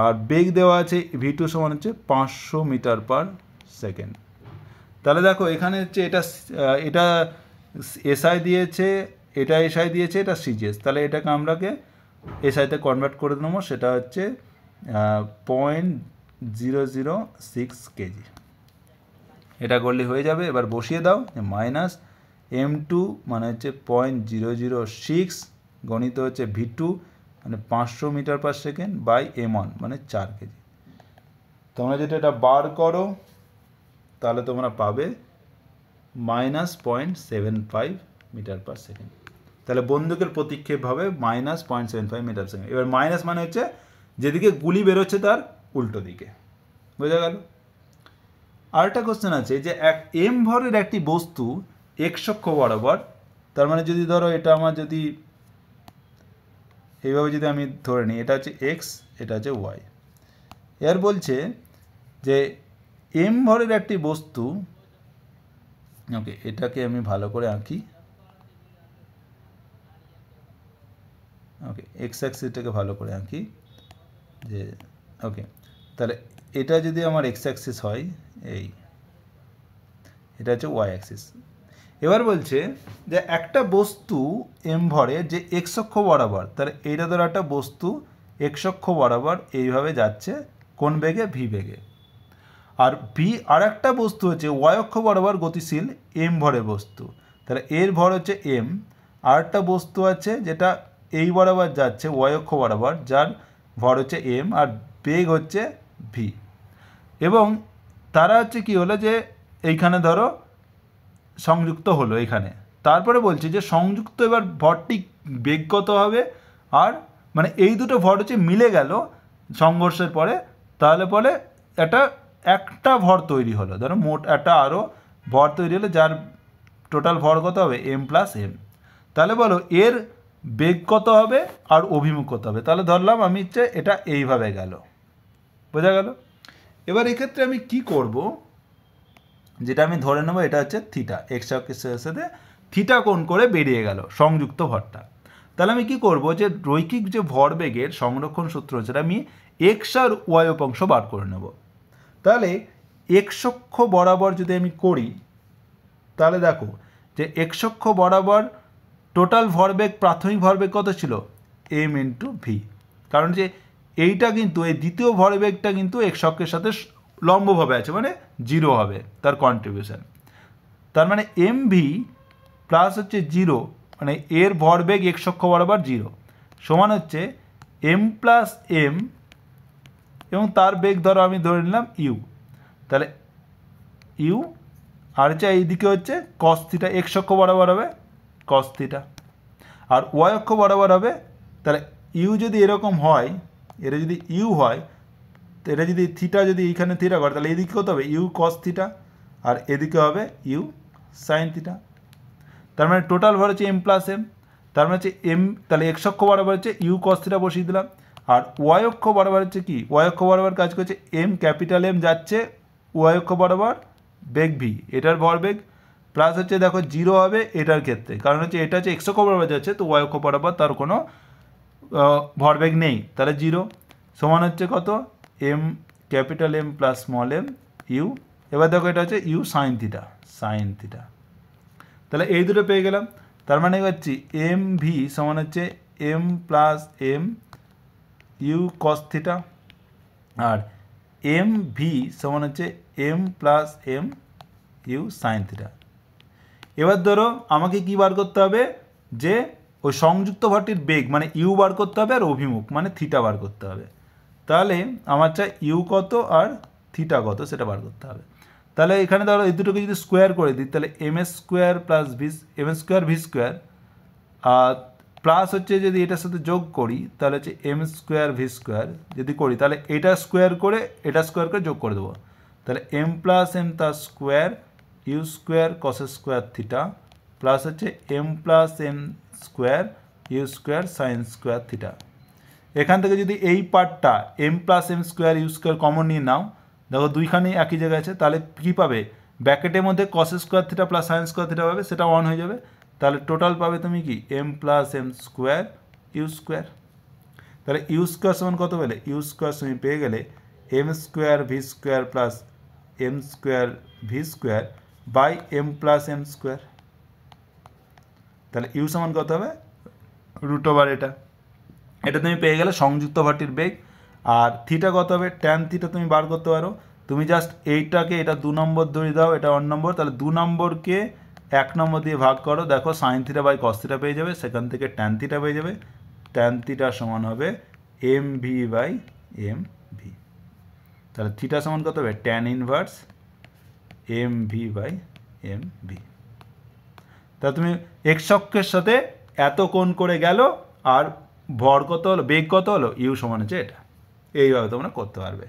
S1: আর বেগ দেওয়া আছে V2 সমান হচ্ছে 500 মিটার পার সেকেন্ড। তাহলে দেখো এখানে হচ্ছে এটা এসআই দিয়েছে, এটা এসআই দিয়েছে, এটা সিজিএস, তাহলে এটাকে আমরাকে এসআইতে কনভার্ট করে নেবো, সেটা হচ্ছে 0.006 কেজি। এটা করলে হয়ে যাবে। এবার বসিয়ে দাও যে মাইনাস M2 মানে হচ্ছে 0.006 গণিত হচ্ছে V2 মানে 500 metre per second by M1 মানে 4 কেজি। তোমরা যেটা এটা বার করো তাহলে তোমরা পাবে মাইনাস 0.75 মিটার পার সেকেন্ড। তাহলে বন্দুকের প্রতিক্ষেপ হবে মাইনাস 0.75 মিটার পার সেকেন্ড। এবার মাইনাস মানে হচ্ছে যেদিকে গুলি বেরোচ্ছে তার উল্টো দিকে। বোঝা গেল? আরেকটা কোশ্চেন আছে যে M ভরের একটি বস্তু x অক্ষ বরাবর, তার মানে যদি ধরো এটা আমার যদি এইভাবে যদি আমি ধরে নিই, এটা হচ্ছে x, এটা হচ্ছে y। এর বলছে যে M ভরের একটি বস্তু, ওকে এটাকে আমি ভালো করে আঁকি, ওকে এক্স অ্যাক্সিসটাকে ভালো করে আঁকি যে ওকে, তাহলে এটা যদি আমার এক্স অ্যাক্সিস হয়, এটা হচ্ছে ওয়াই অ্যাক্সিস। এবার বলছে যে একটা বস্তু এম ভরে যে এক্স অক্ষ বরাবর, তাহলে এইটা ধরো একটা বস্তু এক্স অক্ষ বরাবর এইভাবে যাচ্ছে কোন বেগে ভি বেগে, আর আর একটা বস্তু হচ্ছে ওয়াই অক্ষ বরাবর গতিশীল এম ভরে বস্তু, তাহলে এর ভর হচ্ছে এম। আর একটা বস্তু আছে যেটা এই বরাবর যাচ্ছে ওয়াই অক্ষ বরাবর, যার ভর হচ্ছে এম আর বেগ হচ্ছে ভি। এবং তারা হচ্ছে কি হলো যে এইখানে ধরো সংযুক্ত হলো এইখানে, তারপরে বলছে যে সংযুক্ত এবার ভরটি বেগগত হবে, আর মানে এই দুটো ভর হচ্ছে মিলে গেল সংঘর্ষের পরে, তাহলে পরে একটা ভর তৈরি হলো, ধরো মোট একটা আরও ভর তৈরি হলো, যার টোটাল ভর কত হবে এম প্লাস এম। তাহলে বলো এর বেগ কত হবে আর অভিমুখ কত হবে। তাহলে ধরলাম আমি হচ্ছে এটা এইভাবে গেল। বোঝা গেল? এবার এক্ষেত্রে আমি কি করব, যেটা আমি ধরে নেবো এটা হচ্ছে থিটা, এক্স অক্ষের সাথে থিটা কোণ করে বেরিয়ে গেল সংযুক্ত ভরটা। তাহলে আমি কি করব যে রৈখিক যে ভরবেগের সংরক্ষণ সূত্র যেটা আমি এক্স আর ওয়াই উপাংশ বার করে নেব। তাহলে এক্স অক্ষ বরাবর যদি আমি করি, তাহলে দেখো যে এক্স অক্ষ বরাবর টোটাল ভরবেগ প্রাথমিক ভরবেগ কত ছিল এম ইন্টু ভি, কারণ যে এইটা কিন্তু এই দ্বিতীয় ভরবেগটা কিন্তু এক্স অক্ষের সাথে লম্বভাবে আছে, মানে 0 হবে তার কন্ট্রিবিউশন। তার মানে এম ভি প্লাস হচ্ছে 0, মানে এর ভরবেগ এক্স অক্ষ বরাবর 0 সমান হচ্ছে এম প্লাস এম, এবং তার বেগ ধরো আমি ধরে নিলাম ইউ, তাহলে ইউ আর হচ্ছে এইদিকে হচ্ছে কস থিটা, এক্স অক্ষ বরাবর হবে কস থিটা, আর ওয়াই অক্ষ বরাবর হবে, তাহলে ইউ যদি এরকম হয়, এটা যদি ইউ হয়, তো এটা যদি থিটা যদি এইখানে থিটা করে, তাহলে এদিকে কত হবে ইউ কস থিটা, আর এদিকে হবে ইউ সাইন থিটা। তার মানে টোটাল ভর হচ্ছে এম প্লাস এম, তার মানে হচ্ছে এম, তাহলে এক্স অক্ষ বরাবর হচ্ছে ইউ কস থিটা বসিয়ে দিলাম, আর ওয়াই অক্ষ বরাবর হচ্ছে কি ওয়াই অক্ষ বরাবর কাজ করছে এম, ক্যাপিটাল এম যাচ্ছে ওয়াই অক্ষ বরাবর বেগ ভি, এটার ভরবেগ, প্লাস হচ্ছে দেখো 0 হবে এটার ক্ষেত্রে, কারণ হচ্ছে এটা হচ্ছে এক্স অক্ষ বরাবর যাচ্ছে, তো ওয়াই অক্ষ বরাবর তার কোনো ভরবেগ নেই, তাহলে 0 সমান হচ্ছে কত, M capital M plus small M U. এবার দেখো এটা হচ্ছে U sine theta, sine theta, তাহলে এই দুটো পেয়ে গেলাম। তার মানে হচ্ছে এম ভি সমান হচ্ছে M plus M U cos theta, আর এম ভি সমান হচ্ছে M plus M U sine theta. এবার ধরো আমাকে কি বার করতে হবে, যে ওই সংযুক্ত ভরটির বেগ মানে ইউ বার করতে হবে, আর অভিমুখ মানে থিটা বার করতে হবে। তাহলে আমার চাই ইউ কত আর থিটা কত সেটা বার করতে হবে। তাহলে এখানে ধরো এই দুটোকে যদি স্কোয়ার করে দিই, তাহলে m square plus v, m square V square, আর প্লাস হচ্ছে যদি এটার সাথে যোগ করি তাহলে হচ্ছে এম স্কোয়ার ভি স্কোয়ার, যদি করি তাহলে এটা স্কোয়ার করে যোগ করে দেবো, তাহলে এম প্লাস এম তার square you square cos square theta, plus হচ্ছে M plus M square you square sine square theta. এখান থেকে যদি এই পার্টটা m plus M square you square common নিয়ে নাও, দেখো দুইখানেই একই জায়গায় আছে, তাহলে কী পাবে, ব্র্যাকেটের মধ্যে কস square theta plus sign square theta পাবে, সেটা 1 হয়ে যাবে। তাহলে টোটাল পাবে তুমি কি M plus M square you square. তাহলে ইউ স্কোয়ার সমান কত পেলে, ইউ স্কোয়ার তুমি পেয়ে গেলে M square V square plus M square V square by M plus M square. তাহলে ইউ সমান কত হবে, √, এটা তুমি পেয়ে গেলে সংযুক্ত ভরটির বেগ। আর থিটা কত হবে, ট্যান থিটা তুমি বার করতে পারো, তুমি জাস্ট এইটাকে এটা 2 নম্বর ধরে দাও, এটা 1 নম্বর, তাহলে 2 নম্বরকে 1 নম্বর দিয়ে ভাগ করো, দেখো sine theta by cos theta পেয়ে যাবে, সেখান থেকে ট্যান থিটা পেয়ে যাবে, ট্যান থিটা সমান হবে M V by M V. তাহলে থিটা সমান কত হবে, tan inverse M V by M V. তা তুমি এক্স অক্ষের সাথে এত কোণ করে গেল, আর ভর কত হলো, বেগ কত হলো, ইউ সমান হচ্ছে এটা। এইভাবে তোমরা করতে পারবে।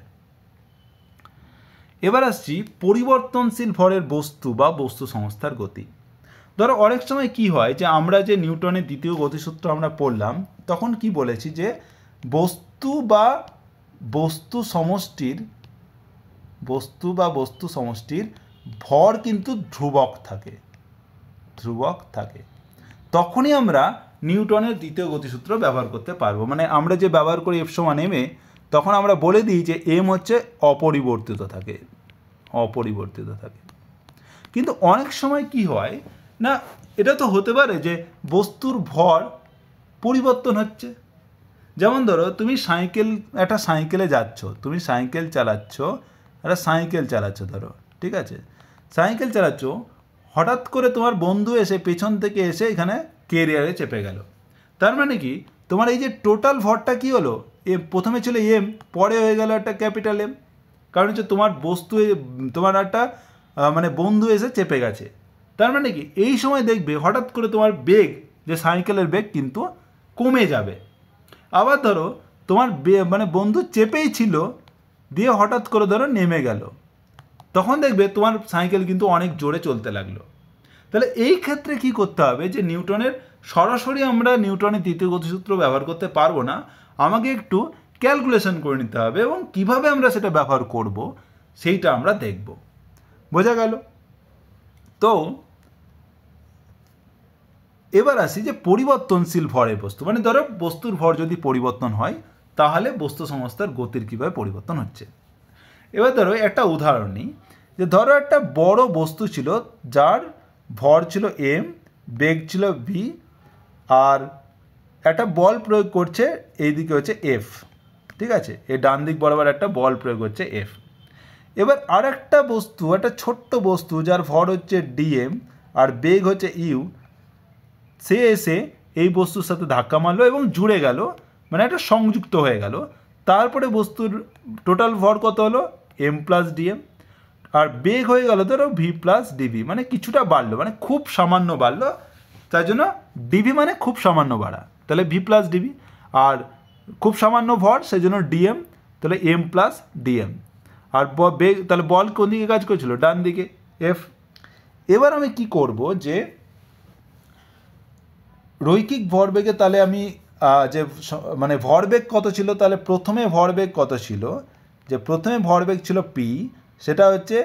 S1: এবার আসছি পরিবর্তনশীল ভরের বস্তু বা বস্তু সংস্থার গতি। ধরো অনেক সময় কি হয়, যে আমরা যে নিউটনের দ্বিতীয় গতিসূত্র আমরা পড়লাম, তখন কি বলেছি যে বস্তু বা বস্তু সমষ্টির ভর কিন্তু ধ্রুবক থাকে, তখনই আমরা নিউটনের দ্বিতীয় গতিসূত্র ব্যবহার করতে পারবো। মানে আমরা যে ব্যবহার করি এফ সমান এম এ, তখন আমরা বলে দিই যে এম হচ্ছে অপরিবর্তিত থাকে। কিন্তু অনেক সময় কি হয় না, এটা তো হতে পারে যে বস্তুর ভর পরিবর্তন হচ্ছে। যেমন ধরো তুমি একটা সাইকেলে যাচ্ছ, তুমি সাইকেল চালাচ্ছ ধরো, ঠিক আছে, সাইকেল চালাচ্ছ, হঠাৎ করে তোমার বন্ধু এসে পেছন থেকে এসে এখানে কেরিয়ারে চেপে গেল। তার মানে কি, তোমার এই যে টোটাল ভরটা কি হলো, প্রথমে ছিল এম, পরে হয়ে গেল একটা ক্যাপিটাল এম, কারণ হচ্ছে তোমার একটা মানে বন্ধু এসে চেপে গেছে। তার মানে কি, এই সময় দেখবে হঠাৎ করে তোমার বেগ, যে সাইকেলের বেগ কিন্তু কমে যাবে। আবার ধরো তোমার মানে বন্ধু চেপেই ছিল, দিয়ে হঠাৎ করে ধরো নেমে গেল, তখন দেখবে তোমার সাইকেল কিন্তু অনেক জোরে চলতে লাগলো। তাহলে এই ক্ষেত্রে কি করতে হবে, যে সরাসরি আমরা নিউটনের দ্বিতীয় গতিসূত্র ব্যবহার করতে পারবো না, আমাকে একটু ক্যালকুলেশন করে নিতে হবে, এবং কিভাবে আমরা সেটা ব্যবহার করব সেইটা আমরা দেখব। বোঝা গেল? তো এবার আসি যে পরিবর্তনশীল ভরের বস্তু, মানে ধরো বস্তুর ভর যদি পরিবর্তন হয়, তাহলে বস্তু সংস্থার গতির কীভাবে পরিবর্তন হচ্ছে। এবার ধরো একটা উদাহরণ নিই, যে ধরো একটা বড় বস্তু ছিল, যার ভর ছিল এম, বেগ ছিল ভি, আর একটা বল প্রয়োগ করছে, এইদিকে হচ্ছে এফ, ঠিক আছে, এই ডান দিক বরাবর একটা বল প্রয়োগ হচ্ছে এফ। এবার আর একটা বস্তু, একটা ছোট্ট বস্তু, যার ভর হচ্ছে ডিএম আর বেগ হচ্ছে ইউ, সে এসে এই বস্তুর সাথে ধাক্কা মারলো এবং জুড়ে গেল, মানে একটা সংযুক্ত হয়ে গেল। তারপরে বস্তুর টোটাল ভর কত হলো, এম প্লাস ডিএম, আর বেগ হয়ে গেল ধরো ভি প্লাস ডিভি, মানে কিছুটা বাড়লো, মানে খুব সামান্য বাড়লো, তাই জন্য ডিভি মানে খুব সামান্য বাড়া, তাহলে ভি প্লাস ডিভি, আর খুব সামান্য ভর সেই জন্য ডিএম, তাহলে এম প্লাস ডিএম, আর বেগ, তাহলে বল কোন দিকে কাজ করছিল, ডান দিকে, এফ। এবার আমি কি করব, যে রৈখিক ভরবেগে তাহলে আমি যে মানে ভরবেগ কত ছিল, তাহলে প্রথমে ভরবেগ কত ছিল, যে প্রথমে ভরবেগ ছিল পি, সেটা হচ্ছে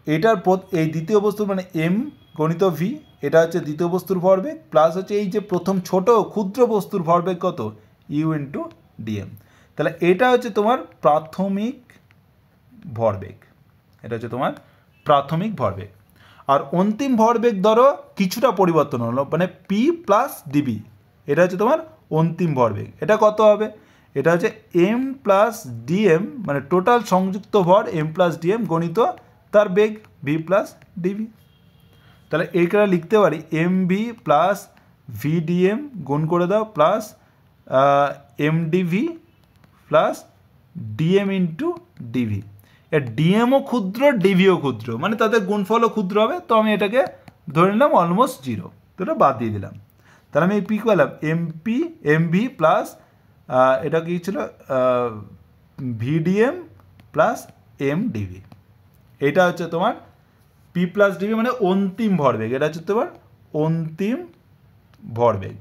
S1: এটার এই দ্বিতীয় বস্তুর মানে এম গণিত ভি, এটা হচ্ছে দ্বিতীয় বস্তুর ভরবেগ, প্লাস হচ্ছে এই যে প্রথম ছোট ক্ষুদ্র বস্তুর ভরবেগ কত, ইউ ইন্টু ডিএম। তাহলে এটা হচ্ছে তোমার প্রাথমিক ভরবেগ, এটা হচ্ছে তোমার প্রাথমিক ভরবেগ। আর অন্তিম ভরবেগ ধরো কিছুটা পরিবর্তন হলো, মানে পি প্লাস ডিবি, এটা হচ্ছে তোমার অন্তিম ভরবেগ। এটা কত হবে, এটা হচ্ছে এম প্লাস ডিএম, মানে টোটাল সংযুক্ত ভর এম প্লাস ডিএম গণিত তার বেগ ভি প্লাস ডিবি। তাহলে এইটা লিখতে পারি M V plus V DM গুণ করে দাও plus M DV plus DM into DV. এর ডিএমও ক্ষুদ্র, ডিভিও ক্ষুদ্র, মানে তাদের গুণফলও ক্ষুদ্র হবে। তো আমি এটাকে ধরে নিলাম অলমোস্ট জিরো, তো এটা বাদ দিয়ে দিলাম। তাহলে আমি পি পেলাম এম ভি প্লাস এটা কি ছিল ভিডিএম প্লাস এম ডিভি। এটা হচ্ছে তোমার পি প্লাস ডিভি মানে অন্তিম ভরবেগ, এটা হচ্ছে তোমার অন্তিম ভরবেগ।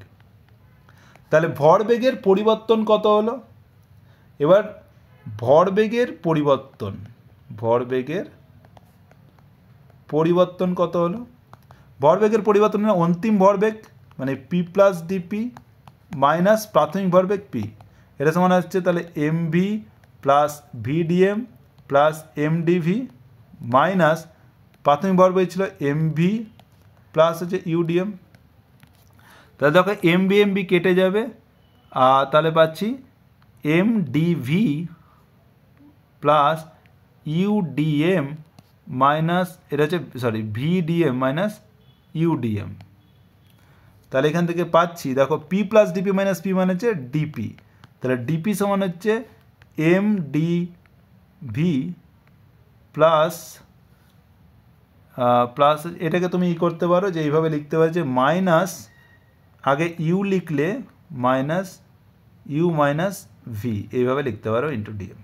S1: তাহলে ভরবেগের পরিবর্তন কত হলো, এবার ভরবেগের পরিবর্তন কত হলো, ভরবেগের পরিবর্তন মানে অন্তিম ভরবেগ মানে পি প্লাস ডিপি মাইনাস প্রাথমিক ভরবেগ পি, এটা সমান হচ্ছে তাহলে M V plus VDM plus M DV minus প্রাথমিক ভরবেগ ছিল এম ভি প্লাস হচ্ছে ইউডিএম। তাহলে দেখো এম বি কেটে যাবে, তাহলে পাচ্ছি এম ডিভি প্লাস ইউডিএম মাইনাস এটা হচ্ছে ভিডিএম মাইনাস ইউডিএম। তাহলে এখান থেকে পাচ্ছি দেখো P plus DP minus P মানে হচ্ছে ডিপি, তাহলে ডিপি সমান হচ্ছে M D V plus plus এটাকে তুমি করতে পারো যে এইভাবে লিখতে পারো যে মাইনাস আগে ইউ লিখলে মাইনাস ইউ মাইনাস ভি, এইভাবে লিখতে পারো ইন্টু ডিএম।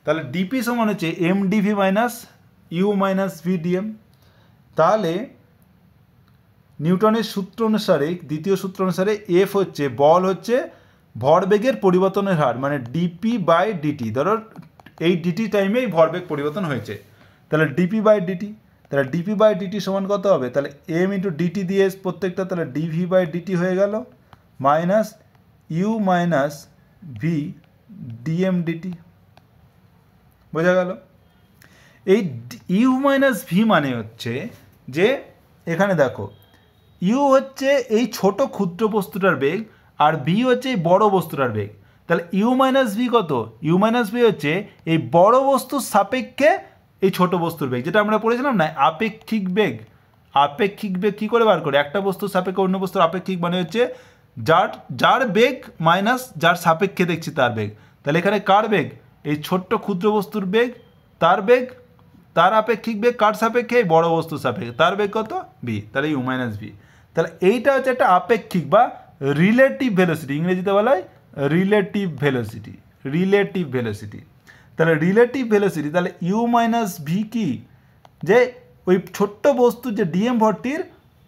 S1: তাহলে ডিপি সমান হচ্ছে M DV minus U minus V DM. তাহলে নিউটনের সূত্র অনুসারে, দ্বিতীয় সূত্র অনুসারে এফ হচ্ছে বল হচ্ছে ভরবেগের পরিবর্তনের হার, মানে ডিপি বাই ডিটি। ধরো এই ডিটি টাইমে এই ভরবেগ পরিবর্তন হয়েছে, তাহলে ডিপি বাই ডিটি, তাহলে ডিপি বাই ডিটি সমান কত হবে, তাহলে এম ইন্টু ডিটি দিয়ে প্রত্যেকটা, তাহলে ডিভি বাই ডিটি হয়ে গেল minus U minus V DM DT. বোঝা গেল? এই ইউ মাইনাস ভি মানে হচ্ছে যে এখানে দেখো ইউ হচ্ছে এই ছোট ক্ষুদ্র বস্তুটার বেগ আর ভি হচ্ছে এই বড় বস্তুটার বেগ। তাহলে ইউ মাইনাস ভি কত, ইউ মাইনাস ভি হচ্ছে এই বড় বস্তুর সাপেক্ষে এই ছোট বস্তুর বেগ, যেটা আমরা পড়েছিলাম না আপেক্ষিক বেগ। আপেক্ষিক বেগ কী করে বার করে, একটা বস্তুর সাপেক্ষে অন্য বস্তুর আপেক্ষিক মানে হচ্ছে যার বেগ মাইনাস যার সাপেক্ষে দেখছি তার বেগ। তাহলে এখানে কার বেগ, এই ছোট্ট ক্ষুদ্র বস্তুর বেগ, তার বেগ, তার আপেক্ষিক বেগ কার সাপেক্ষে, এই বড় বস্তুর সাপেক্ষে, তার বেগ কত ভি, তাহলে ইউ মাইনাস ভি। তাহলে এইটা হচ্ছে একটা আপেক্ষিক বা রিলেটিভ ভেলোসিটি, ইংরেজিতে বলা হয় রিলেটিভ ভেলোসিটি, রিলেটিভ ভেলোসিটি। তাহলে রিলেটিভ ভেলোসিটি, তাহলে ইউ মাইনাস ভি কি, যে ওই ছোট্ট বস্তুর যে ডিএম ভরটির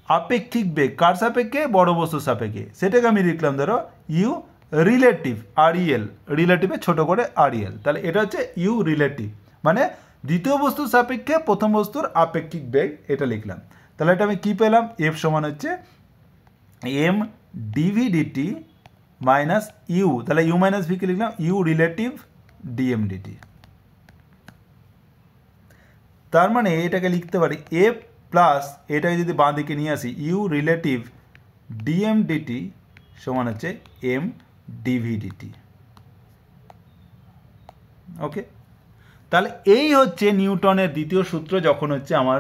S1: আপেক্ষিক বেগ কার সাপেক্ষে, বড় বস্তুর সাপেক্ষে, সেটাকে আমি লিখলাম ধরো ইউ রিলেটিভ আরইএল, রিলেটিভে ছোট করে আরইএল। তাহলে এটা হচ্ছে ইউ রিলেটিভ মানে দ্বিতীয় বস্তুর সাপেক্ষে প্রথম বস্তুর আপেক্ষিক বেগ, এটা লিখলাম। তাহলে এটা আমি কী পেলাম, এফ সমান হচ্ছে M DV DT minus U, তাহলে ইউ মাইনাস ভিকে লিখলাম ইউ রিলেটিভ ডিএম ডিটি। তার মানে এটাকে লিখতে পারি এফ প্লাস এটাকে যদি বাঁ দিকে নিয়ে আসি ইউ রিলেটিভ ডিএম ডিটি সমান হচ্ছে এম ডিভি ডিটি। ওকে, তাহলে এই হচ্ছে নিউটনের দ্বিতীয় সূত্র যখন হচ্ছে আমার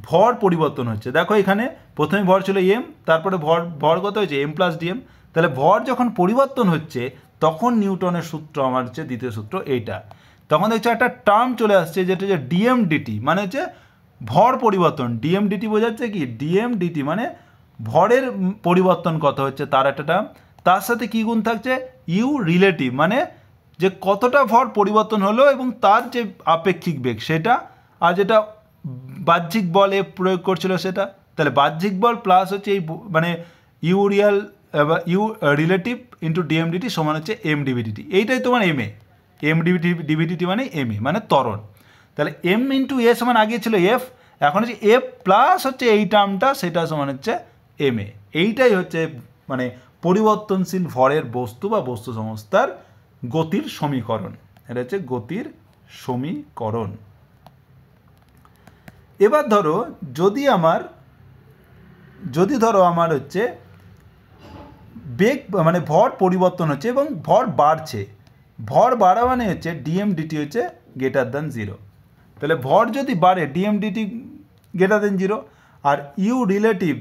S1: ভর পরিবর্তন হচ্ছে। দেখো এখানে প্রথমে ভর ছিল এম, তারপরে ভর কত হয়েছে এম প্লাস ডিএম। তাহলে ভর যখন পরিবর্তন হচ্ছে তখন নিউটনের সূত্র আমার হচ্ছে দ্বিতীয় সূত্র এইটা। তখন দেখছো একটা টার্ম চলে আসছে যেটা হচ্ছে ডিএম ডিটি, মানে হচ্ছে ভর পরিবর্তন। ডিএম ডিটি বোঝাচ্ছে কি, ডিএম ডিটি মানে ভরের পরিবর্তন কত হচ্ছে তার একটা টার্ম, তার সাথে কী গুণ থাকছে ইউ রিলেটিভ মানে যে কতটা ভর পরিবর্তন হলো এবং তার যে আপেক্ষিক বেগ সেটা, আর যেটা বাহ্যিক বলে প্রয়োগ করছিল সেটা। তাহলে বাহ্যিক বল প্লাস হচ্ছে এই মানে u real u relative into d m d t সমান হচ্ছে এম ডিভিডিটি, এইটাই তোমার এম এ। এম ডিভিডিটি মানে এম এ মানে ত্বরণ। তাহলে এম ইন্টু এ সমান আগে ছিল এফ, এখন হচ্ছে এফ প্লাস হচ্ছে এই টার্মটা, সেটা সমান হচ্ছে এম এ। এইটাই হচ্ছে মানে পরিবর্তনশীল ভরের বস্তু বা বস্তু সংস্থার গতির সমীকরণ। এটা হচ্ছে গতির সমীকরণ। এবার ধরো যদি ধরো আমার হচ্ছে বেগ মানে ভর পরিবর্তন হচ্ছে এবং ভর বাড়ছে, ভর বাড়া মানে হচ্ছে ডিএম ডিটি হচ্ছে গ্রেটার দ্যান 0। তাহলে ভর যদি বাড়ে ডিএম ডিটি গ্রেটার দ্যান 0, আর ইউ রিলেটিভ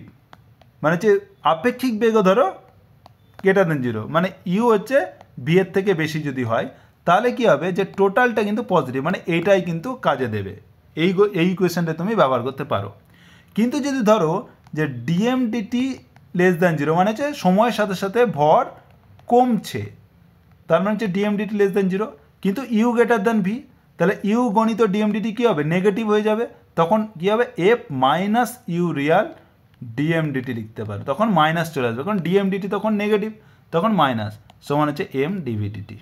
S1: মানে হচ্ছে আপেক্ষিক বেগও ধরো গ্রেটার দ্যান 0, মানে ইউ হচ্ছে ভি এর থেকে বেশি যদি হয়, তাহলে কি হবে যে টোটালটা কিন্তু পজিটিভ, মানে এইটাই কিন্তু কাজে দেবে। এই ইকুয়েশনটা তুমি ব্যবহার করতে পারো। কিন্তু যদি ধরো যে ডিএম ডিটি লেস দ্যান 0 মানে হচ্ছে সময়ের সাথে সাথে ভর কমছে, তার মানে হচ্ছে ডিএম ডিটি লেস দ্যান 0, কিন্তু ইউ গ্রেটার দ্যান ভি, তাহলে ইউ গণিত ডিএম ডিটি কী হবে, নেগেটিভ হয়ে যাবে। তখন কী হবে, F minus U real DM DT লিখতে পারো, তখন মাইনাস চলে আসবে, কারণ ডিএম ডিটি তখন নেগেটিভ, তখন মাইনাস সমান হচ্ছে এম ডিভিডিটি।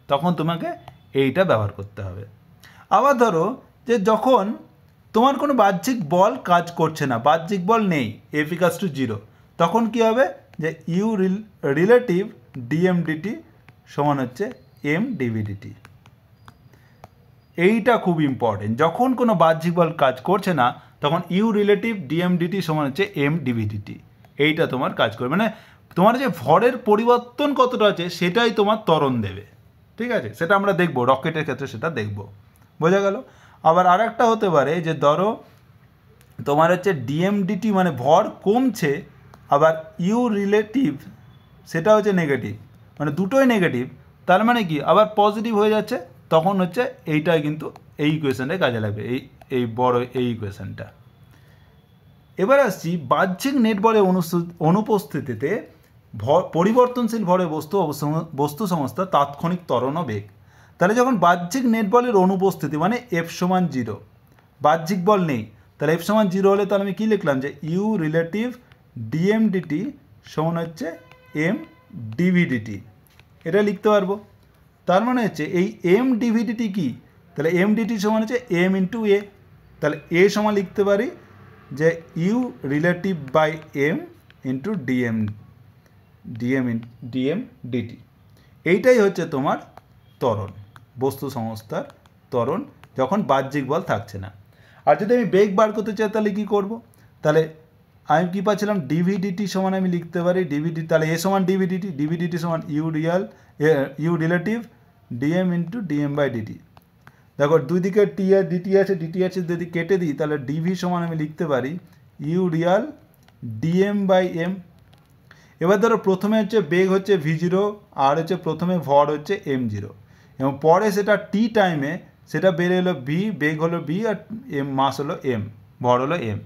S1: তখন তোমাকে এইটা ব্যবহার করতে হবে। আবার ধরো যে যখন তোমার কোনো বাহ্যিক বল কাজ করছে না, বাহ্যিক বল নেই, এফ ইকাস টু 0, তখন কী হবে যে ইউ রিলেটিভ ডিএম ডিটি সমান হচ্ছে এম ডিভিডিটি। এইটা খুব ইম্পর্টেন্ট, যখন কোনো বাহ্যিক বল কাজ করছে না তখন ইউ রিলেটিভ ডিএম ডিটি সমান হচ্ছে এম ডিভিডিটি। এইটা তোমার কাজ করবে, মানে তোমার যে ভরের পরিবর্তন কতটা আছে সেটাই তোমার ত্বরণ দেবে। ঠিক আছে, সেটা আমরা দেখবো রকেটের ক্ষেত্রে, সেটা দেখবো। বোঝা গেল? আবার আর একটা হতে পারে যে ধরো তোমার হচ্ছে ডিএমডিটি মানে ভর কমছে, আবার ইউ রিলেটিভ সেটা হচ্ছে নেগেটিভ, মানে দুটোই নেগেটিভ, তার মানে কি আবার পজিটিভ হয়ে যাচ্ছে, তখন হচ্ছে এইটাই কিন্তু এই ইকুয়েশানটাই কাজে লাগবে, এই বড় এই ইকুয়েশানটা। এবার আসছি বাহ্যিক নেট বলের অনুপস্থিতিতে পরিবর্তনশীল ভরে বস্তু সংস্থা তাৎক্ষণিক ত্বরণ ও বেগ। তাহলে যখন বাহ্যিক নেট বলের অনুপস্থিতি মানে এফ সমান 0, বাহ্যিক বল নেই, তাহলে এফ সমান 0 হলে তাহলে আমি কী লিখলাম যে ইউ রিলেটিভ ডিএম ডিটি সমান হচ্ছে এম ডিভিডিটি, এটা লিখতে পারবো। তার মানে হচ্ছে এই এম ডিভিডিটি কি, তাহলে এম ডিটি সমান হচ্ছে এম ইন্টু এ, তাহলে এ সমান লিখতে পারি যে U relative by M into DM DT. এইটাই হচ্ছে তোমার ত্বরণ, বস্তু সংস্থার ত্বরণ যখন বাহ্যিক বল থাকছে না। আর যদি আমি বেগ বার করতে চাই তাহলে কী করব, তাহলে আমি কী পাচ্ছিলাম ডিভিডিটি সমান আমি লিখতে পারি ডিভিডি, তাহলে এ সমান ডিভিডিটি সমান U relative DM into DM by DT. দেখো দুই দিকে টি আর ডিটি আছে, যদি কেটে দিই তাহলে ডিভি সমান আমি লিখতে পারি U real DM by M. এবার ধরো প্রথমে হচ্ছে বেগ হচ্ছে v0, আর হচ্ছে প্রথমে ভর হচ্ছে m0, এবং পরে সেটা টি টাইমে সেটা বেড়ে হলো v, বেগ হলো v, আর এম মাস হলো m, ভর হলো m।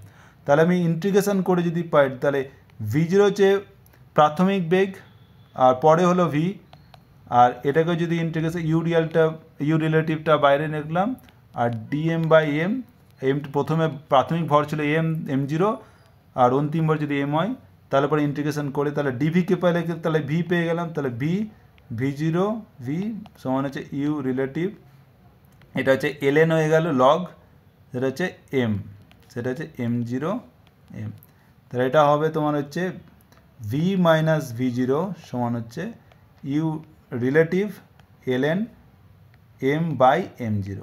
S1: তাহলে আমি ইন্টিগ্রেশন করে যদি পাই তাহলে v0 হচ্ছে প্রাথমিক বেগ, আর পরে হলো v, আর এটাকে যদি ইন্টিগ্রেশন ইউ রিলেটিভটা বাইরে নিলাম, আর ডিএম বাই এম, প্রথমে প্রাথমিক ভর ছিল m0, আর অন্তিম ভর যদি m হয়, তাহলে পরে ইন্টিগ্রেশন করে তাহলে ডিভিকে পেলে তাহলে ভি পেয়ে গেলাম, তাহলে v0 সমান হচ্ছে ইউ রিলেটিভ, এটা হচ্ছে ln হয়ে গেল লগ, সেটা হচ্ছে m, সেটা হচ্ছে m0 m। তাহলে এটা হবে তোমার হচ্ছে v মাইনাস v0 সমান হচ্ছে U relative ln m by m0।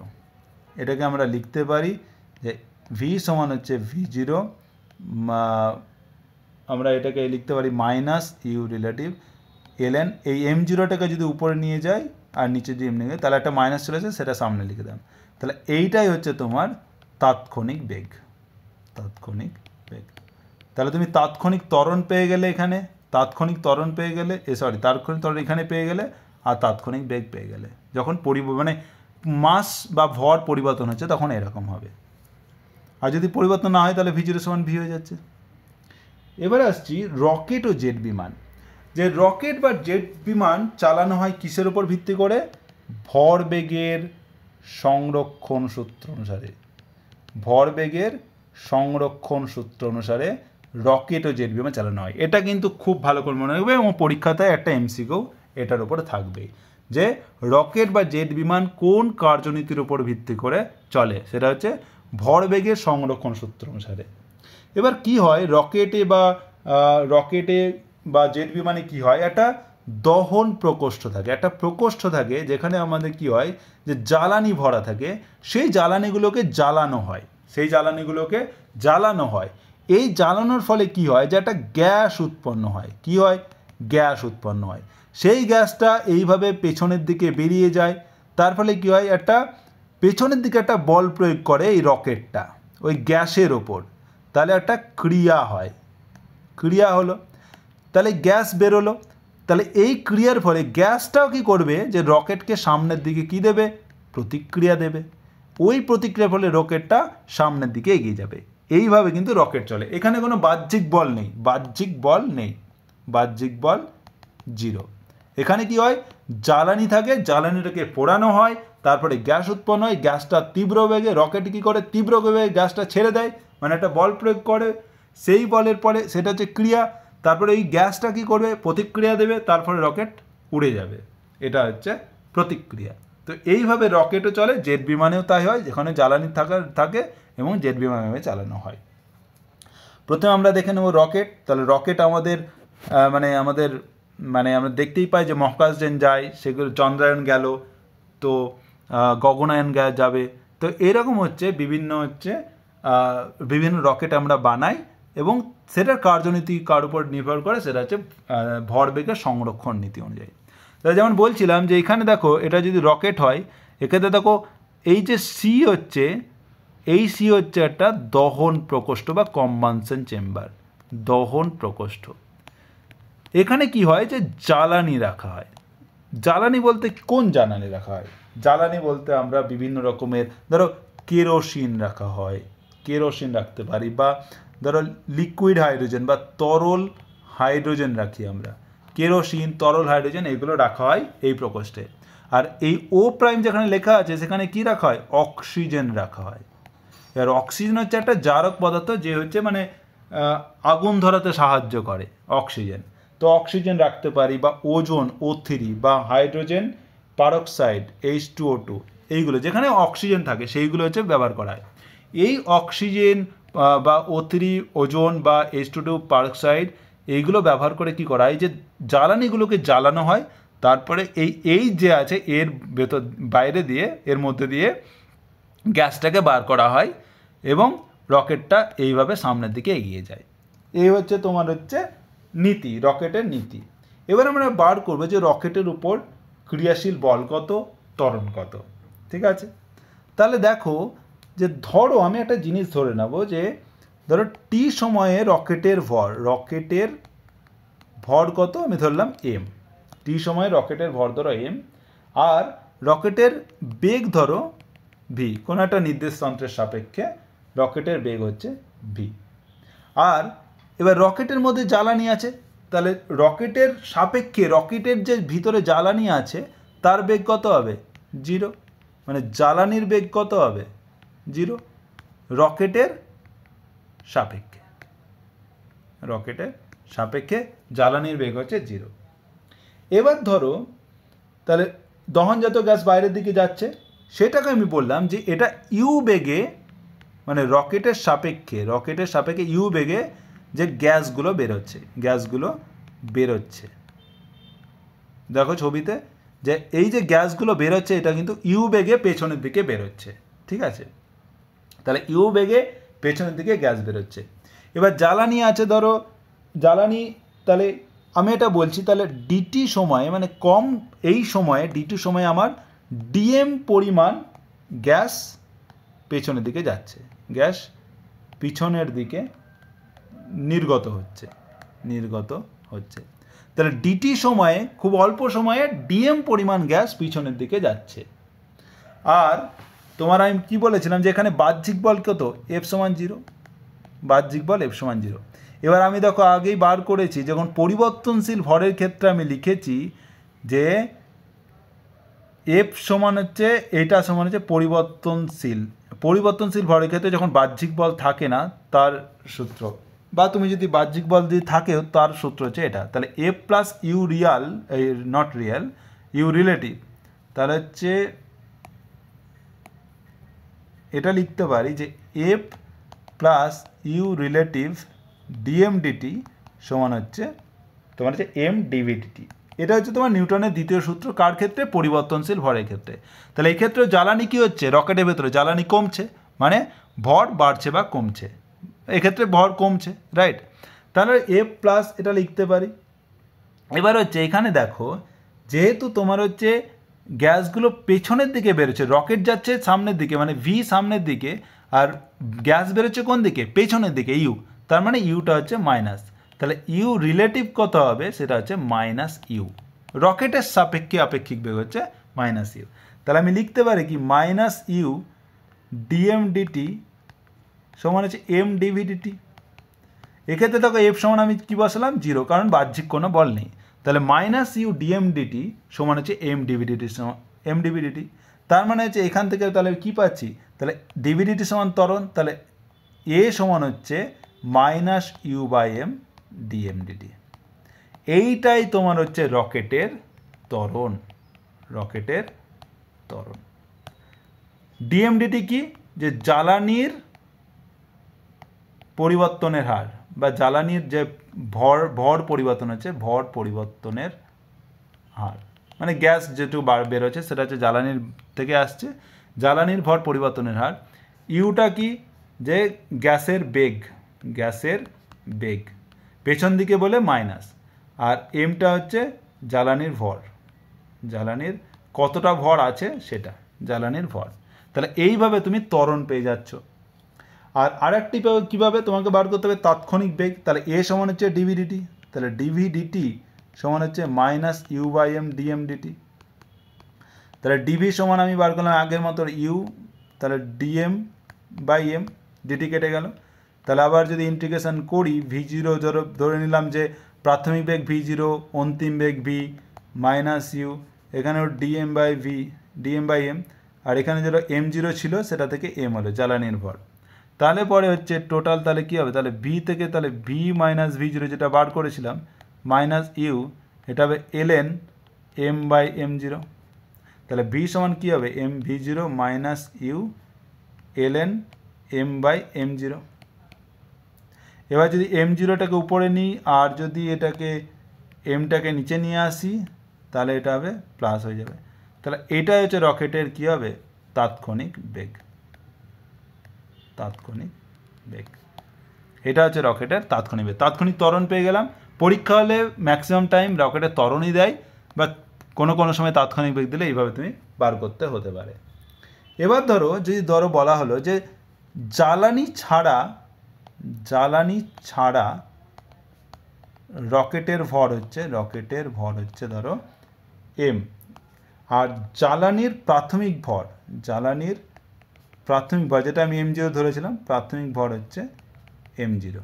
S1: এটাকে আমরা লিখতে পারি যে v সমান হচ্ছে v0, আমরা এটাকে লিখতে পারি মাইনাস ইউ রিলেটিভ ln, এই m0টাকে যদি উপরে নিয়ে যাই আর নিচে যদি এমনি তাহলে একটা মাইনাস চলে আসে, সেটা সামনে লিখে দিলাম। তাহলে এইটাই হচ্ছে তোমার তাৎক্ষণিক বেগ, তাৎক্ষণিক বেগ। তাহলে তুমি তাৎক্ষণিক ত্বরণ পেয়ে গেলে এখানে, তাৎক্ষণিক ত্বরণ পেয়ে গেলে তাৎক্ষণিক ত্বরণ এখানে পেয়ে গেলে, আর তাৎক্ষণিক বেগ পেয়ে গেলে। যখন মানে মাস বা ভর পরিবর্তন হচ্ছে তখন এরকম হবে, আর যদি পরিবর্তন না হয় তাহলে v0 সমান v হয়ে যাচ্ছে। এবার আসছি রকেট ও জেট বিমান। যে রকেট বা জেট বিমান চালানো হয় কিসের উপর ভিত্তি করে, ভরবেগের সংরক্ষণ সূত্র অনুসারে, ভরবেগের সংরক্ষণ সূত্র অনুসারে রকেট ও জেট বিমান চালানো হয়। এটা কিন্তু খুব ভালো করে মনে রাখবে, এবং পরীক্ষাতে একটা এমসিকিউ এটার উপরে থাকবে। যে রকেট বা জেট বিমান কোন কার্যনীতির উপর ভিত্তি করে চলে, সেটা হচ্ছে ভরবেগের সংরক্ষণ সূত্র অনুসারে। এবার কি হয়, রকেটে বা জেট বিমানে কি হয়, একটা দহন প্রকোষ্ঠ থাকে, একটা প্রকোষ্ঠ থাকে যেখানে আমাদের কি হয় যে জ্বালানি ভরা থাকে, সেই জ্বালানিগুলোকে জ্বালানো হয়। এই জ্বালানোর ফলে কি হয় যে একটা গ্যাস উৎপন্ন হয়। কি হয়? গ্যাস উৎপন্ন হয়। সেই গ্যাসটা এইভাবে পেছনের দিকে বেরিয়ে যায়। তার ফলে কি হয়, একটা পেছনের দিকে একটা বল প্রয়োগ করে এই রকেটটা ওই গ্যাসের ওপর, তাহলে একটা ক্রিয়া হলো, তাহলে গ্যাস বেরোলো। তাহলে এই ক্রিয়ার ফলে গ্যাসটাও কি করবে, যে রকেটকে সামনের দিকে কি দেবে, প্রতিক্রিয়া দেবে। ওই প্রতিক্রিয়ার ফলে রকেটটা সামনের দিকে এগিয়ে যাবে। এইভাবে কিন্তু রকেট চলে। এখানে কোনো বাহ্যিক বল নেই, বাহ্যিক বল 0। এখানে কি হয়, জ্বালানি থাকে, জ্বালানিটাকে পোড়ানো হয়, তারপরে গ্যাস উৎপন্ন হয়, গ্যাসটা তীব্র বেগে, রকেট কী করে, তীব্র বেগে গ্যাসটা ছেড়ে দেয়, মানে একটা বল প্রয়োগ করে, সেই বলের পরে সেটা হচ্ছে ক্রিয়া, তারপরে এই গ্যাসটা কী করবে, প্রতিক্রিয়া দেবে, তারপরে রকেট উড়ে যাবে। এটা হচ্ছে প্রতিক্রিয়া। তো এইভাবে রকেটও চলে, জেট বিমানেও তাই হয়, যেখানে জ্বালানি থাকে এবং জেট বিমানে চালানো হয়। প্রথমে আমরা দেখে নেব রকেট। তাহলে রকেট আমাদের আমরা দেখতেই পাই যে মহাকাশযান যায়, সেগুলো চন্দ্রায়ন গেল, তো গগনায়ন যাবে। তো এরকম হচ্ছে বিভিন্ন রকেট আমরা বানাই, এবং সেটার কার্যনীতি কার উপর নির্ভর করে, সেটা হচ্ছে ভরবেগের সংরক্ষণ নীতি অনুযায়ী। তাহলে যেমন বলছিলাম যে এখানে দেখো, এটা যদি রকেট হয়, এখানে দেখো এই যে সি হচ্ছে একটা দহন প্রকোষ্ঠ বা কম্বানশন চেম্বার, দহন প্রকোষ্ঠ। এখানে কি হয় যে জ্বালানি রাখা হয়। জ্বালানি বলতে কোন জ্বালানি রাখা হয়? জ্বালানি বলতে আমরা বিভিন্ন রকমের, ধরো কেরোসিন রাখা হয়, কেরোসিন রাখতে পারি, বা ধরো লিকুইড হাইড্রোজেন বা তরল হাইড্রোজেন রাখি আমরা, কেরোসিন, তরল হাইড্রোজেন, এগুলো রাখা হয় এই প্রকোষ্ঠে। আর এই ও প্রাইম যেখানে লেখা আছে সেখানে কি রাখা হয়, অক্সিজেন রাখা হয়। এবার অক্সিজেন হচ্ছে একটা জারক পদার্থ, যে হচ্ছে আগুন ধরাতে সাহায্য করে অক্সিজেন। তো অক্সিজেন রাখতে পারি, বা ওজোন O3, বা হাইড্রোজেন পারক্সাইড H2O2, এইগুলো যেখানে অক্সিজেন থাকে সেইগুলো হচ্ছে ব্যবহার করা হয়। এই অক্সিজেন বা O3, ওজোন বা H2O2 পারক্সাইড, এইগুলো ব্যবহার করে কি করা হয়, যে জ্বালানিগুলোকে জ্বালানো হয়, তারপরে এই যে আছে এর এর মধ্যে দিয়ে গ্যাসটাকে বার করা হয়, এবং রকেটটা এইভাবে সামনের দিকে এগিয়ে যায়। এই হচ্ছে তোমার নীতি, রকেটের নীতি। এবার আমরা বার করবো যে রকেটের উপর ক্রিয়াশীল বল কত, ত্বরণ কত। ঠিক আছে, তাহলে দেখো যে ধরো আমি একটা জিনিস ধরে নেব, যে ধরো টি সময়ে রকেটের ভর কত, আমি ধরলাম m। টি সময়ে রকেটের ভর ধরো m, আর রকেটের বেগ ধরো v, কোনো একটা নির্দিষ্ট যন্ত্রের সাপেক্ষে রকেটের বেগ হচ্ছে v। আর এবার রকেটের মধ্যে জ্বালানি আছে, তাহলে রকেটের সাপেক্ষে রকেটের যে ভিতরে জ্বালানি আছে তার বেগ কত হবে, 0। মানে জ্বালানির বেগ কত হবে, 0, রকেটের সাপেক্ষে জ্বালানির বেগ হচ্ছে 0। এবার ধরো তাহলে দহনজাত গ্যাস বাইরের দিকে যাচ্ছে, সেটাকে আমি বললাম যে এটা ইউ বেগে, মানে রকেটের সাপেক্ষে ইউ বেগে যে গ্যাসগুলো বেরোচ্ছে, দেখো ছবিতে, যে এই যে গ্যাসগুলো বেরোচ্ছে এটা কিন্তু ইউ বেগে পেছনের দিকে বেরোচ্ছে। ঠিক আছে, তাহলে ইউ বেগে পেছনের দিকে গ্যাস বেরোচ্ছে। এবার জ্বালানি আছে, ধরো জ্বালানি, তাহলে আমি এটা বলছি, তাহলে ডিটি সময়ে, মানে কম এই সময়ে, ডিটি সময়ে আমার ডিএম পরিমাণ গ্যাস পেছনের দিকে যাচ্ছে, গ্যাস পিছনের দিকে নির্গত হচ্ছে। তাহলে ডিটি সময়ে, খুব অল্প সময়ে ডিএম পরিমাণ গ্যাস পিছনের দিকে যাচ্ছে। আর তোমার আমি কি বলেছিলাম, যে এখানে বাহ্যিক বল কত, F=0, বাহ্যিক বল F=0। এবার আমি দেখো আগেই বার করেছি, যখন পরিবর্তনশীল ভরের ক্ষেত্রে আমি লিখেছি যে F হচ্ছে, এটা সমান হচ্ছে পরিবর্তনশীল ভরের ক্ষেত্রে যখন বাহ্যিক বল থাকে না তার সূত্র, বা তুমি যদি বাহ্যিক বল দিয়ে থাকেও তার সূত্র হচ্ছে এটা। তাহলে F+U real, not real, U relative, তাহলে হচ্ছে এটা লিখতে পারি যে F plus U relative DM DT সমান হচ্ছে তোমার হচ্ছে এম ডিভি ডিটি। এটা হচ্ছে তোমার নিউটনের দ্বিতীয় সূত্র, কার ক্ষেত্রে? পরিবর্তনশীল ভরের ক্ষেত্রে। তাহলে এই ক্ষেত্রে জ্বালানি কী হচ্ছে? রকেটের ভেতরে জ্বালানি কমছে, মানে ভর বাড়ছে বা কমছে, এক্ষেত্রে ভর কমছে, রাইট? তাহলে এফ প্লাস এটা লিখতে পারি। এবার হচ্ছে এখানে দেখো, যেহেতু তোমার হচ্ছে গ্যাসগুলো পেছনের দিকে বেরোচ্ছে, রকেট যাচ্ছে সামনের দিকে মানে ভি সামনের দিকে, আর গ্যাস বেরোচ্ছে কোন দিকে? পেছনের দিকে, ইউ, তার মানে ইউটা হচ্ছে মাইনাস। তাহলে ইউ রিলেটিভ কত হবে? সেটা হচ্ছে মাইনাস ইউ। রকেটের সাপেক্ষে আপেক্ষিক বেগ হচ্ছে মাইনাস ইউ। তাহলে আমি লিখতে পারি কি মাইনাস ইউ ডিএম ডিটি সমান হচ্ছে এম ডিভি ডিটি। এক্ষেত্রে দেখো এফ সমান আমি কী বসালাম? 0, কারণ বাহ্যিক কোনো বল নেই। তাহলে মাইনাস ইউ ডিএম ডিটি সমান হচ্ছে M DV DT, M DV DT. তার মানে হচ্ছে এখান থেকে তাহলে কী পাচ্ছি? তাহলে ডিভি ডিটি সমান ত্বরণ, তাহলে এ সমান হচ্ছে minus you by M DM DT. এইটাই তোমার হচ্ছে রকেটের ত্বরণ, রকেটের ত্বরণ। ডিএম ডিটি কি? যে জ্বালানির পরিবর্তনের হার বা জ্বালানির যে ভর পরিবর্তন হচ্ছে, ভর পরিবর্তনের হার, মানে গ্যাস যেটুকু বেরোচ্ছে সেটা হচ্ছে জ্বালানির থেকে আসছে, জ্বালানির ভর পরিবর্তনের হার। ইউটা কি? যে গ্যাসের বেগ, গ্যাসের বেগ পেছন দিকে বলে মাইনাস, আর এমটা হচ্ছে জ্বালানির ভর, জ্বালানির কতটা ভর আছে সেটা, জ্বালানির ভর। তাহলে এইভাবে তুমি ত্বরণ পেয়ে যাচ্ছ। আর আরেকটি কীভাবে তোমাকে বার করতে হবে? তাৎক্ষণিক বেগ। তাহলে এ সমান হচ্ছে ডিভি ডিটি, তাহলে ডিভি ডিটি সমান হচ্ছে minus you by M DM DT. তাহলে ডিভি সমান আমি বার করলাম আগের মতো ইউ, তাহলে ডিএম বাই এম, ডিটি কেটে গেল। তাহলে আবার যদি ইন্টিগ্রেশন করি, V0 ধরে নিলাম যে প্রাথমিক বেগ V0, অন্তিম বেগ V, মাইনাস ইউ, এখানেও ডিএম বাই এম, আর এখানে যেটা M0 ছিল সেটা থেকে এম হলো জ্বালানির ভর। তাহলে পরে হচ্ছে টোটাল, তাহলে কী হবে? তাহলে ভি থেকে তাহলে ভি মাইনাস V0 যেটা বার করেছিলাম মাইনাস ইউ, এটা হবে ln এম বাই M0। তাহলে ভি সমান কী হবে? M V0 minus U ln M by M0। এবার যদি M0টাকে উপরে নিই আর যদি এটাকে এমটাকে নিচে নিয়ে আসি, তাহলে এটা হবে প্লাস হয়ে যাবে। তাহলে এটাই হচ্ছে রকেটের কী হবে? তাৎক্ষণিক বেগ, তাৎক্ষণিক বেগ। এটা হচ্ছে রকেটের তাৎক্ষণিক বেগ। তাৎক্ষণিক ত্বরণ পেয়ে গেলাম। পরীক্ষা হলে ম্যাক্সিমাম টাইম রকেটের ত্বরণই দেয়, বা কোনো কোনো সময় তাৎক্ষণিক বেগ দিলে এইভাবে তুমি বার করতে হতে পারে। এবার ধরো বলা হলো যে জ্বালানি ছাড়া রকেটের ভর হচ্ছে ধরো এম, আর জ্বালানির প্রাথমিক ভর যেটা আমি M0 ধরেছিলাম, প্রাথমিক ভর হচ্ছে M0,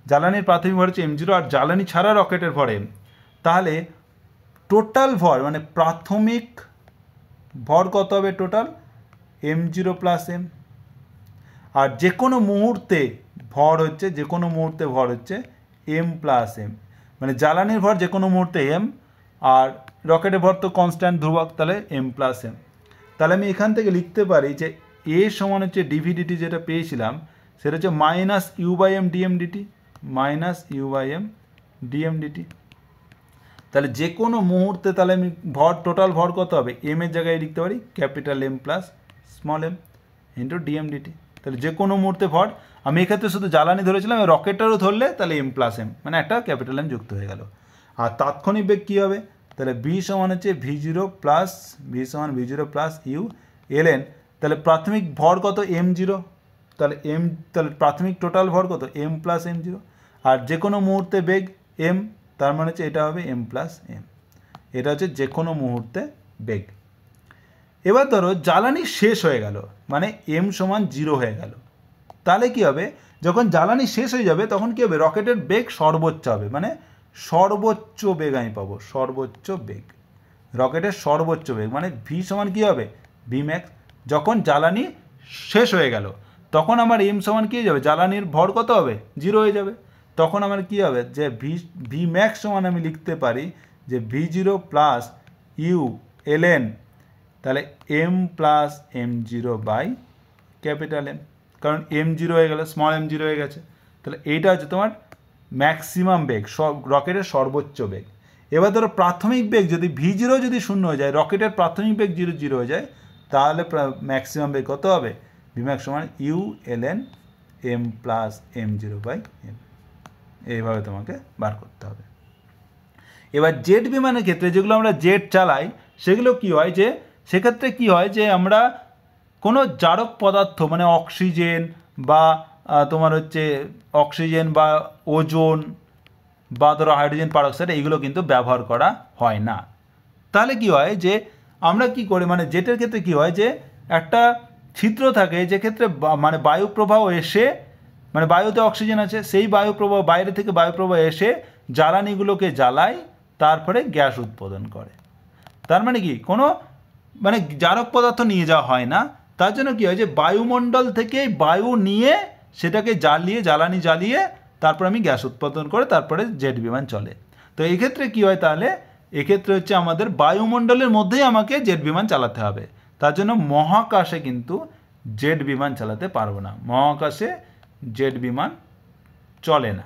S1: জ্বালানির প্রাথমিক ভর হচ্ছে M0, আর জ্বালানি ছাড়া রকেটের ভর M। তাহলে টোটাল ভর মানে প্রাথমিক ভর কত হবে? Total M0 plus M। আর যে কোনো মুহূর্তে ভর হচ্ছে M প্লাস M, মানে জ্বালানির ভর যে কোনো মুহূর্তে M, আর রকেটের ভর তো কনস্ট্যান্ট ধ্রুবক, তাহলে M প্লাস M। তাহলে আমি এখান থেকে লিখতে পারি যে এ সমান হচ্ছে ডিভি ডিটি যেটা পেয়েছিলাম সেটা হচ্ছে minus you by M DM DT, minus you by M DM DT. তাহলে যে কোনো মুহূর্তে তাহলে আমি টোটাল ভর কত হবে? এম এর জায়গায় লিখতে পারি capital M plus small M into DM DT. তাহলে যে কোনো মুহূর্তে ভর, আমি এক্ষেত্রে শুধু জ্বালানি ধরেছিলাম, রকেটটারও ধরলে তাহলে এম প্লাস এম, মানে একটা ক্যাপিটাল এম যুক্ত হয়ে গেল। আর তাৎক্ষণিক বেগ কী হবে? তাহলে বি সমান হচ্ছে V0 প্লাস ইউ ln, তাহলে প্রাথমিক ভর কত? M0, তাহলে প্রাথমিক টোটাল ভর কত? M প্লাস M0, আর যে কোনো মুহূর্তে বেগ M, তার মানে হচ্ছে এটা হবে M প্লাস M। এটা হচ্ছে যে কোনো মুহূর্তে বেগ। এবার ধরো জ্বালানি শেষ হয়ে গেল, মানে M সমান 0 হয়ে গেল। তাহলে কি হবে? যখন জ্বালানি শেষ হয়ে যাবে তখন কি হবে? রকেটের বেগ সর্বোচ্চ হবে, মানে সর্বোচ্চ বেগ আমি পাবো, সর্বোচ্চ বেগ, রকেটের সর্বোচ্চ বেগ, মানে ভি সমান কী হবে? V max. যখন জ্বালানি শেষ হয়ে গেল তখন আমার এম সমান কী হয়ে যাবে? জ্বালানির ভর কত হবে? 0 হয়ে যাবে। তখন আমার কী হবে? যে ভি ম্যাক্স সমান আমি লিখতে পারি যে v0 প্লাস ইউ ln তাহলে m plus m0 by capital M, কারণ m0 হয়ে গেল, স্মল m0 হয়ে গেছে। তাহলে এইটা হচ্ছে তোমার ম্যাক্সিমাম বেগ, রকেটের সর্বোচ্চ বেগ। এবার ধরো প্রাথমিক বেগ যদি v0 যদি শূন্য হয়ে যায়, রকেটের প্রাথমিক বেগ 0 হয়ে যায়, তাহলে ম্যাক্সিমাম বেগ কত হবে? vmax সমান U ln m plus m0 by m। এইভাবে তোমাকে বার করতে হবে। এবার জেট বিমানের ক্ষেত্রে যেগুলো আমরা জেট চালাই, সেগুলো কি হয় যে সেক্ষেত্রে কি হয় যে আমরা কোনো জারক পদার্থ মানে অক্সিজেন বা তোমার হচ্ছে অক্সিজেন বা ওজোন বা ধরো হাইড্রোজেন পারক্সাইড, এইগুলো কিন্তু ব্যবহার করা হয় না। তাহলে কি হয় যে আমরা কি করি, মানে জেটের ক্ষেত্রে কি হয় যে একটা ছিদ্র থাকে, যে ক্ষেত্রে মানে বায়ু প্রবাহ এসে, মানে বায়ুতে অক্সিজেন আছে, সেই বায়ু প্রবাহ বাইরে থেকে বায়ু প্রবাহ এসে জ্বালানিগুলোকে জ্বালায়, তারপরে গ্যাস উৎপাদন করে। তার মানে কি কোনো মানে জারক পদার্থ নিয়ে যাওয়া হয় না। তার জন্য কী হয় যে বায়ুমণ্ডল থেকে বায়ু নিয়ে সেটাকে জ্বালানি জ্বালিয়ে তারপর আমি গ্যাস উৎপাদন করে তারপরে জেট বিমান চলে। তো এক্ষেত্রে কী হয়, তাহলে এক্ষেত্রে হচ্ছে আমাদের বায়ুমণ্ডলের মধ্যেই আমাকে জেট বিমান চালাতে হবে। তার জন্য মহাকাশে কিন্তু জেট বিমান চালাতে পারবো না, মহাকাশে জেট বিমান চলে না।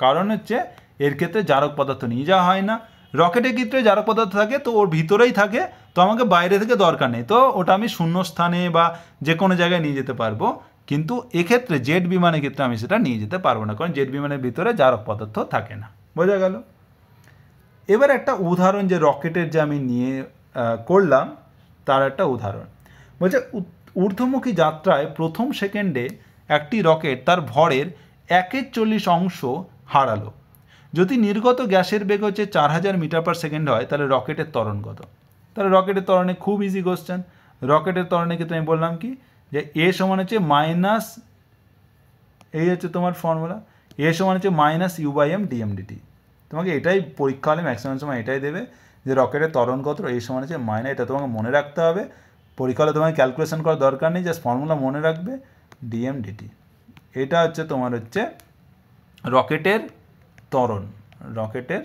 S1: কারণ হচ্ছে এর ক্ষেত্রে জারক পদার্থ নিয়ে যাওয়া হয় না। রকেটের ক্ষেত্রে জারক পদার্থ থাকে, তো ওর ভিতরেই থাকে, তো আমাকে বাইরে থেকে দরকার নেই, তো ওটা আমি শূন্য স্থানে বা যে কোনো জায়গায় নিয়ে যেতে পারবো। কিন্তু এক্ষেত্রে জেট বিমানের ক্ষেত্রে আমি সেটা নিয়ে যেতে পারবো না, কারণ জেট বিমানের ভিতরে জারক পদার্থ থাকে না। বোঝা গেল? এবার একটা উদাহরণ যে রকেটের যে আমি নিয়ে করলাম, তার একটা উদাহরণ বলছে, ঊর্ধ্বমুখী যাত্রায় প্রথম সেকেন্ডে একটি রকেট তার ভরের 1/40 অংশ হারালো। যদি নির্গত গ্যাসের বেগ হচ্ছে 4000 মিটার পার সেকেন্ড হয়, তাহলে রকেটের ত্বরণ কত? তাহলে রকেটের ত্বরণে খুব ইজি কোশ্চেন। রকেটের ত্বরণের ক্ষেত্রে আমি বললাম কি যে এ সমান হচ্ছে মাইনাস, এই হচ্ছে তোমার ফর্মুলা, এ সমান হচ্ছে মাইনাস u/m dm/dt। তোমাকে এটাই পরীক্ষা হলে ম্যাক্সিমাম সময় এটাই দেবে যে রকেটের ত্বরণ কত, এই সমান হচ্ছে মাইনাস, এটা তোমাকে মনে রাখতে হবে। পরীক্ষা হলে তোমাকে ক্যালকুলেশন করার দরকার নেই, জাস্ট ফর্মুলা মনে রাখবে, dm/dt। এটা হচ্ছে তোমার হচ্ছে রকেটের ত্বরণ, রকেটের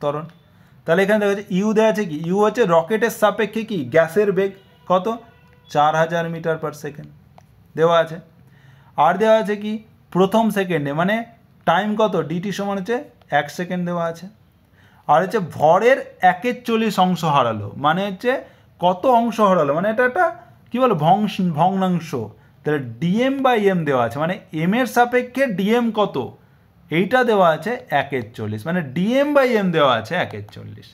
S1: ত্বরণ। তাহলে এখানে দেখা যাচ্ছে ইউ দেওয়া আছে কি, ইউ হচ্ছে রকেটের সাপেক্ষে কি গ্যাসের বেগ কত, 4000 মিটার পার সেকেন্ড দেওয়া আছে। আর দেওয়া আছে কি প্রথম সেকেন্ডে, মানে টাইম কত, ডিটি সমান হচ্ছে 1 সেকেন্ড দেওয়া আছে। আর হচ্ছে ভরের 1/40 অংশ হারালো, মানে হচ্ছে কত অংশ হারালো, মানে এটা একটা কী বলো ভগ্নাংশ। তাহলে dm/m দেওয়া আছে, মানে m এর সাপেক্ষে dm কত, এইটা দেওয়া আছে 1/40, মানে dm/m দেওয়া আছে 1/40।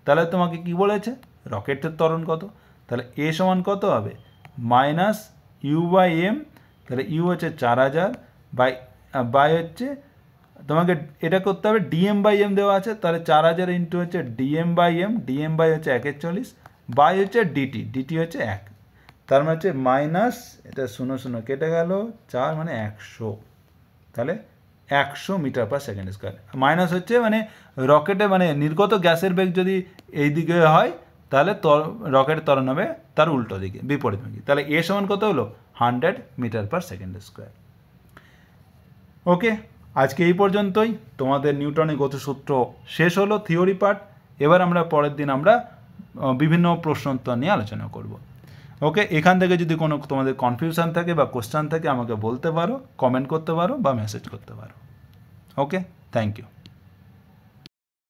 S1: তাহলে তোমাকে কি বলেছে, রকেটের ত্বরণ কত? তাহলে এ সমান কত হবে, মাইনাস u/m, তাহলে ইউ হচ্ছে 4000 বাই হচ্ছে তোমাকে এটা করতে হবে, dm/m দেওয়া আছে, তাহলে 4000 ইন্টু হচ্ছে dm/m, dm বাই হচ্ছে 1/40 বাই হচ্ছে ডিটি হচ্ছে 1। তার মানে হচ্ছে মাইনাস, এটা 0 কেটে গেল, 4 মানে 100, তাহলে 100 মিটার পার সেকেন্ড স্কোয়ার। মাইনাস হচ্ছে মানে রকেটে মানে নির্গত গ্যাসের বেগ যদি এই দিকে হয়, তাহলে রকেটের ত্বরণ হবে তার উল্টো দিকে, বিপরীতমুখী। তাহলে এ সমান কত হলো, 100 মিটার পার সেকেন্ড স্কোয়ার। ওকে, আজকে এই পর্যন্তই। তোমাদের নিউটনের গতিসূত্র শেষ হলো থিওরি পার্ট। এবার আমরা পরের দিন আমরা বিভিন্ন প্রশ্ন উত্তর নিয়ে আলোচনা করব। ওকে, এখান থেকে যদি কোনো তোমাদের কনফিউশন থাকে বা কোশ্চেন থাকে আমাকে বলতে পারো, কমেন্ট করতে পারো বা মেসেজ করতে পারো। ওকে, থ্যাংক ইউ।